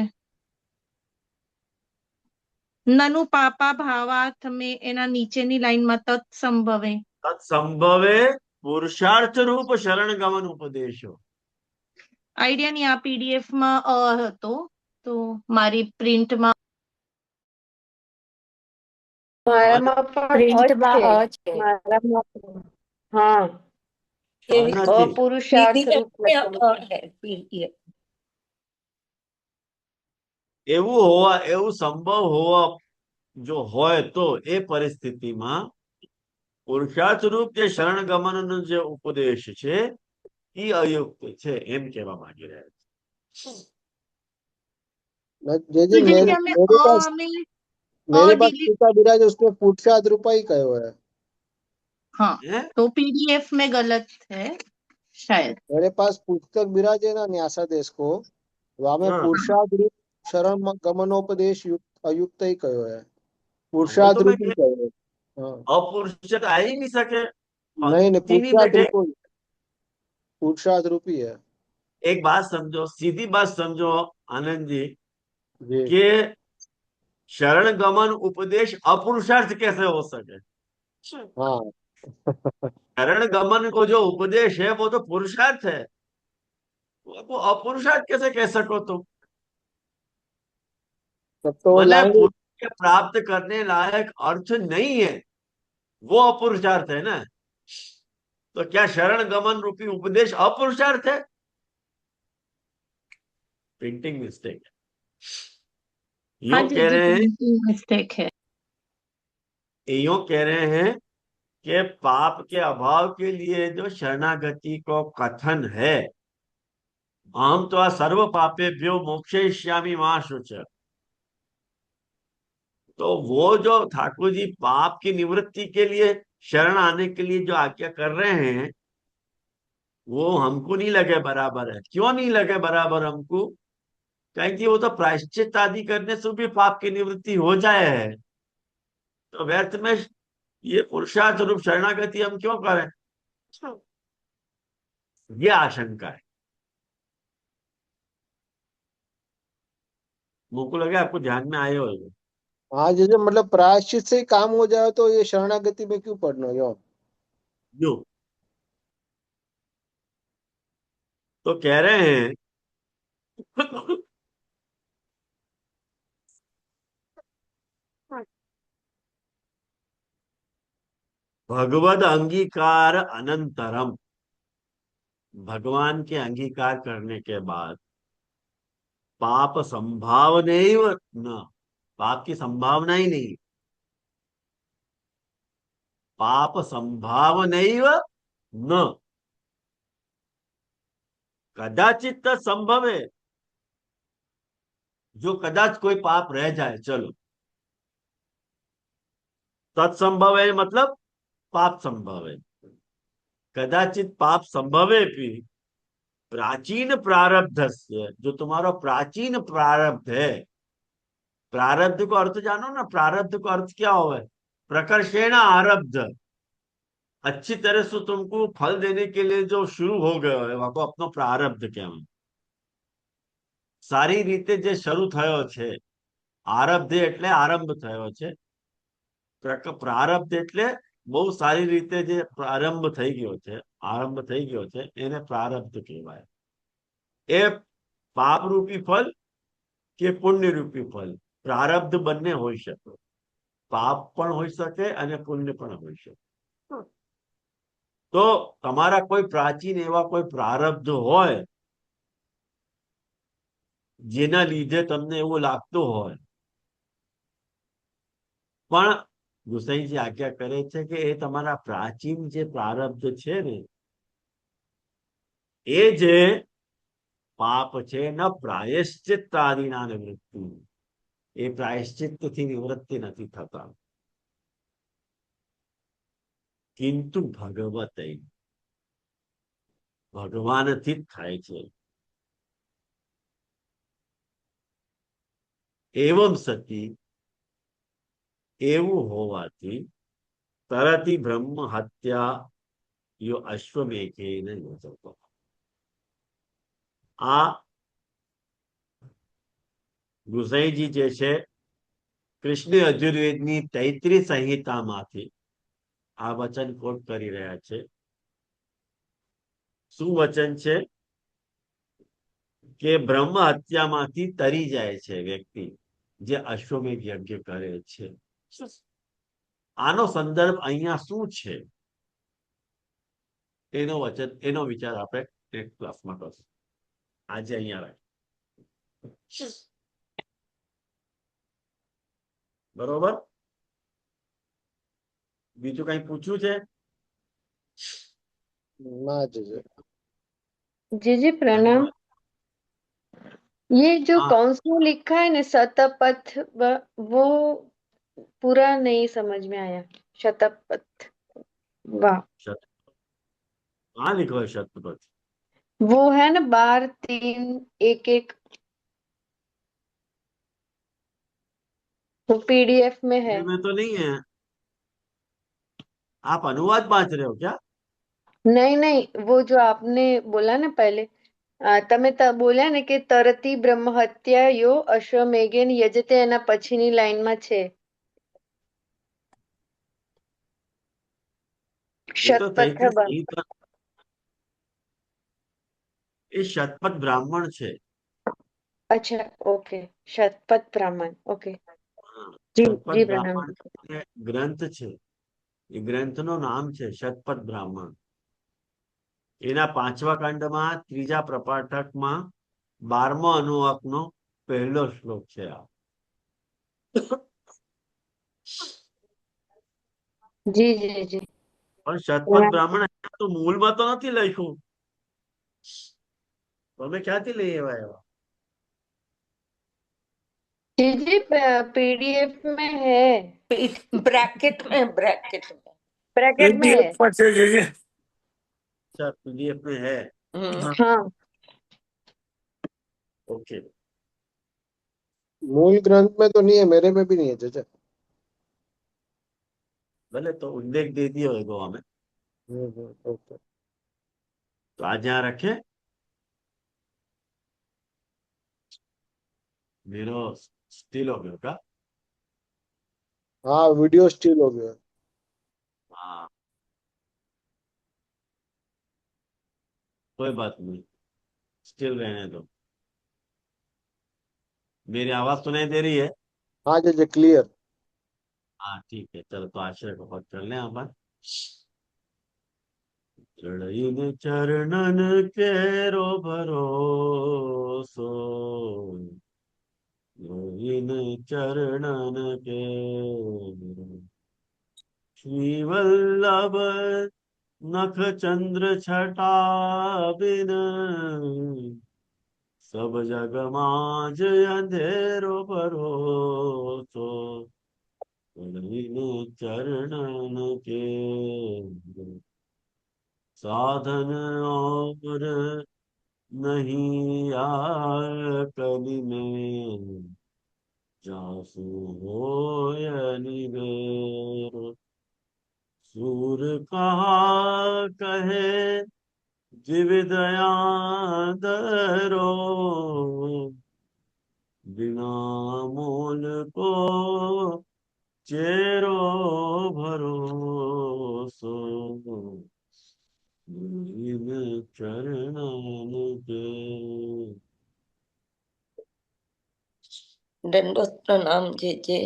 નનુ પાપા ભાવાર્થ મેં એના નીચેની લાઈનમાં તત્સંભવે.
તત્સંભવે પુરુષાર્થ રૂપ શરણ ગમન ઉપદેશો.
આઈડિયાની આ પીડીએફ માં હતો તો મારી પ્રિન્ટમાં
મારામાં પણ
પ્રિન્ટમાં છે.
મારામાં પણ. હા,
એવી
નથી.
અપુરુષાર્થ
PDF
રૂપ
में
લખેલું છે.
है PDF.
એવું સંભવ હોવા જો હોય તો એ પરિસ્થિતિમાં પુરુષાર્થ રૂપ જે શરણ ગમનનો જે ઉપદેશ છે એ અયુક્ત છે એમ કહેવા માંગી રહ્યા છે.
जी
તો
मेरे
જે અમે
मेरे पास
અમે
मेरे पास
delete
पिता विराज उसमें पुरुषार्थ रूपा ही कहो है।
हाँ
હે?
तो पीडीएफ में गलत है शायद।
मेरे पास पुस्तक विराजे ना न्यासादेश को वहां में
हाँ।
पुरुषार्थ रूप शरण गमनोपदेश अयुक्त ही कहो है,
वो
पुरुषार्थ
तो मैं
रूप ही कहो है। हाँ,
અપુરુષાર્થ આવી નહીં શકે.
नहीं
नहीं
पुरुषार्थ
बैठे.
रूप पुरुषार्थ रूप ही है
एक बात समझो, सीधी बात समझो आनंद जी,
जी।
कि शरण गमन उपदेश अपुरुषार्थ कैसे हो सके?
हाँ
शरण गमन को जो उपदेश है वो तो पुरुषार्थ है, वो अपुरुषार्थ कैसे कह सको तुम?
तब तो
मैंने
लाइन
पुरुष प्राप्त करने लायक अर्थ नहीं है, वो अपुरुषार्थ है ना. तो क्या शरण गमन रूपी उपदेश अपुरुषार्थ है? प्रिंटिंग मिस्टेक है.
हाँ
यूं
जी
कह
जी
रहे हैं,
मिस्टेक है।
यूं कह रहे हैं कि पाप के अभाव के लिए जो शरणागति को कथन है, हम तो सर्व पापेभ्यो मोक्षयिष्यामि मां शुच, तो वो जो ठाकुर जी पाप की निवृत्ति के लिए शरण आने के लिए जो आज्ञा कर रहे हैं वो हमको नहीं लगे बराबर है. क्यों नहीं लगे बराबर हमको? क्योंकि वो तो प्रायश्चित आदि करने से भी पाप की निवृत्ति हो जाए है, तो व्यर्थ में ये पुरुषार्थ रूप शरणागति हम क्यों करें? ये आशंका है. मुझको लगे आपको ध्यान में आए होगा.
हाँ जैसे मतलब प्रायश्चित से ही काम हो जाए तो ये शरणागति में क्यों पढ़ना यो?
जो तो कह रहे हैं भगवद अंगीकार अनंतरम, भगवान के अंगीकार करने के बाद पाप संभावनैव न, पाप की संभावना ही नहीं, पाप संभावनैव न, कदाचित संभव है, जो कदाच कोई पाप रह जाए, चलो तत्संभव है मतलब पाप संभव है. कदाचित पाप संभवे भी प्राचीन प्रारब्ध से, जो तुम्हारा प्राचीन प्रारब्ध है, प्रारब्ध को अर्थ जानो ना, प्रारब्ध को अर्थ क्या हो? प्रकर्षेण आरब्ध, अच्छी तरह से तुमको फल देने के लिए जो शुरू हो गयो है वहां को अपनो प्रारब्ध कहेवाय. सारी रीते जे शुरू थयो छे, आरब्ध એટલે આરંભ થયો છે, પ્રારબ્ધ એટલે બહુ સારી રીતે જે પ્રારંભ થઈ ગયો છે, આરંભ થઈ ગયો છે એને પ્રારબ્ધ કહેવાય. એ પાપ રૂપી ફલ કે પુણ્ય રૂપી ફલ, પ્રારબ્ધ બંને હોઈ શકે, પાપ પણ હોઈ શકે અને પુણ્ય પણ હોઈ શકે. તો તમારા કોઈ પ્રાચીન એવા કોઈ પ્રારબ્ધ હોય જેના લીધે તમને એવું લાગતું હોય, પણ ગુસાઈજી આજ્ઞા કરે છે કે એ તમારા પ્રાચીન જે પ્રારબ્ધ છે ને એ જે પાપ છે ન પ્રાયશ્ચિત આદિના નિવૃત્તિ, એ પ્રાયશ્ચિતથી નિવૃત્તિ નથી થતા. કિંતુ ભગવતે, ભગવાનથી જ થાય છે. એવમ સતી, એવું હોવાથી તરતી બ્રહ્મ હત્યા યો અશ્વમેઘેન યોજતો. આ ગુસાઈજી જે છે કૃષ્ણ યજુર્વેદની તૈત્રી સંહિતામાંથી આ વચન કોટ કરી રહ્યા છે. શું વચન છે? કે બ્રહ્મ હત્યામાંથી તરી જાય છે વ્યક્તિ જે અશ્વમેઘ યજ્ઞ કરે છે. આનો સંદર્ભ અહીંયા શું છે એનો વિચાર આપણે એક ક્લાસમાં કરશું. આજે અહીંયા રાખીએ. બરોબર? બીજું કઈ પૂછવું છે?
ના જીજે.
जीजी प्रणाम। ये जो
हाँ।
कौन सा लिखा है ना शतपथ, वो पूरा नहीं समझ में आया। शतपथ, वाह,
कहाँ लिखो है शतपथ?
वो है ना 12, 3, 1, 1, वो पीडीएफ में है।
में तो नहीं है. आप अनुवाद बांच रहे हो क्या?
नहीं नहीं, वो जो आपने बोला ना पहले, તમે બોલ્યા ને કે તરતી બ્રહ્મ હત્યા યો અશ્વમેઘેન યજતે, એના પછીની લાઈનમાં છે
ये तो
શતપથ.
तैतीस संहिता, ये शतपथ ब्राह्मण છે.
अच्छा, ओके, शतपथ ब्राह्मण, ओके।
हाँ,
जी
शतपथ
जी प्रणाम।
ब्राह्मण એ ગ્રંથ છે. એ ગ્રંથનું નામ છે શતપથ બ્રાહ્મણ. એના 5મા ખંડમાં 3જા પ્રપાઠકમાં 12મો અનુવાકનો પહેલો શ્લોક છે આ.
जी जी जी
પણ શતપથ બ્રાહ્મણ અહીંયા તો મૂળમાં તો નથી લખ્યું. તમે ક્યાંથી લઈ આવ્યા એવા?
जी जी, पीडीएफ में है,
ब्रैकेट में, ब्रैकेट में।
ब्रैकेट में है।
अच्छा, पीडीएफ में है.
हाँ,
ओके.
मूल ग्रंथ में तो नहीं है, मेरे में भी नहीं है जीजे.
भले तो उल्लेख दे दिया होगा हमें,
ओके.
तो आज यहाँ रखे. मेरा स्टिल हो गया का?
हाँ, वीडियो स्टिल हो गया.
हाँ, कोई बात नहीं, स्टिल रहने दो. मेरी आवाज सुनाई दे रही है?
हाँ जीजे, क्लियर.
हाँ ठीक है, चलो तो आश्रय को पद कर लें अपन. चढ़ईन चरणन केरो भरोसो, चढ़ईन चरणन के श्री वल्लभ नख चंद्र छटा बिन, सब जग माज अंधेरो भरोसो, चढ़ईन चरणन के साधन और नहीं कली में, जासु होय निबेर. सूर कहा कहे जीवदया दरो, बिना मोल को चेरो भरोसो, इन चरणन के.
दंडोत प्रणाम जे जे।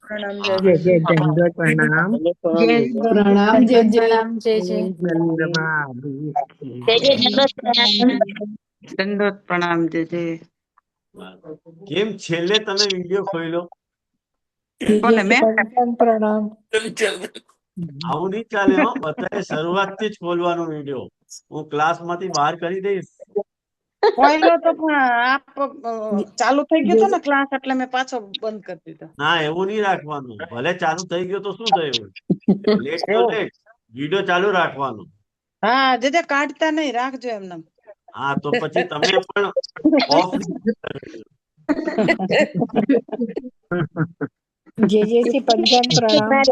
પ્રણામ
हाँ,
જય
जय जय दंडवत प्रणाम।
प्रणाम जीजे.
प्रणाम जय जय
नंद बाबू की
जय जय दंडोत प्रणाम।
दंडवत प्रणाम जय जय।
કેમ છેલ્લે તમે વિડિયો ખોલ્યો?
બોલે મેં
प्रणाम
આવું નહીં ચાલે હો, બધાએ શરૂઆતથી જ ખોલવાનો વિડિયો. હું ક્લાસમાંથી બહાર કરી દઈશ.
પહેલો તો પણ આપ ચાલુ થઈ ગયો હતો ને ક્લાસ એટલે મેં પાછો બંધ કરી દીધો.
ના, એવું નહીં રાખવાનું. ભલે ચાલુ થઈ ગયો તો શું થયું? લેટ તો લેટ, વિડીયો ચાલુ રાખવાનો.
હા જે કાઢતા નહીં, રાખજો એમને.
હા, તો પછી તમે પણ ઓફ.
જે પંચાંગ પ્રણામ.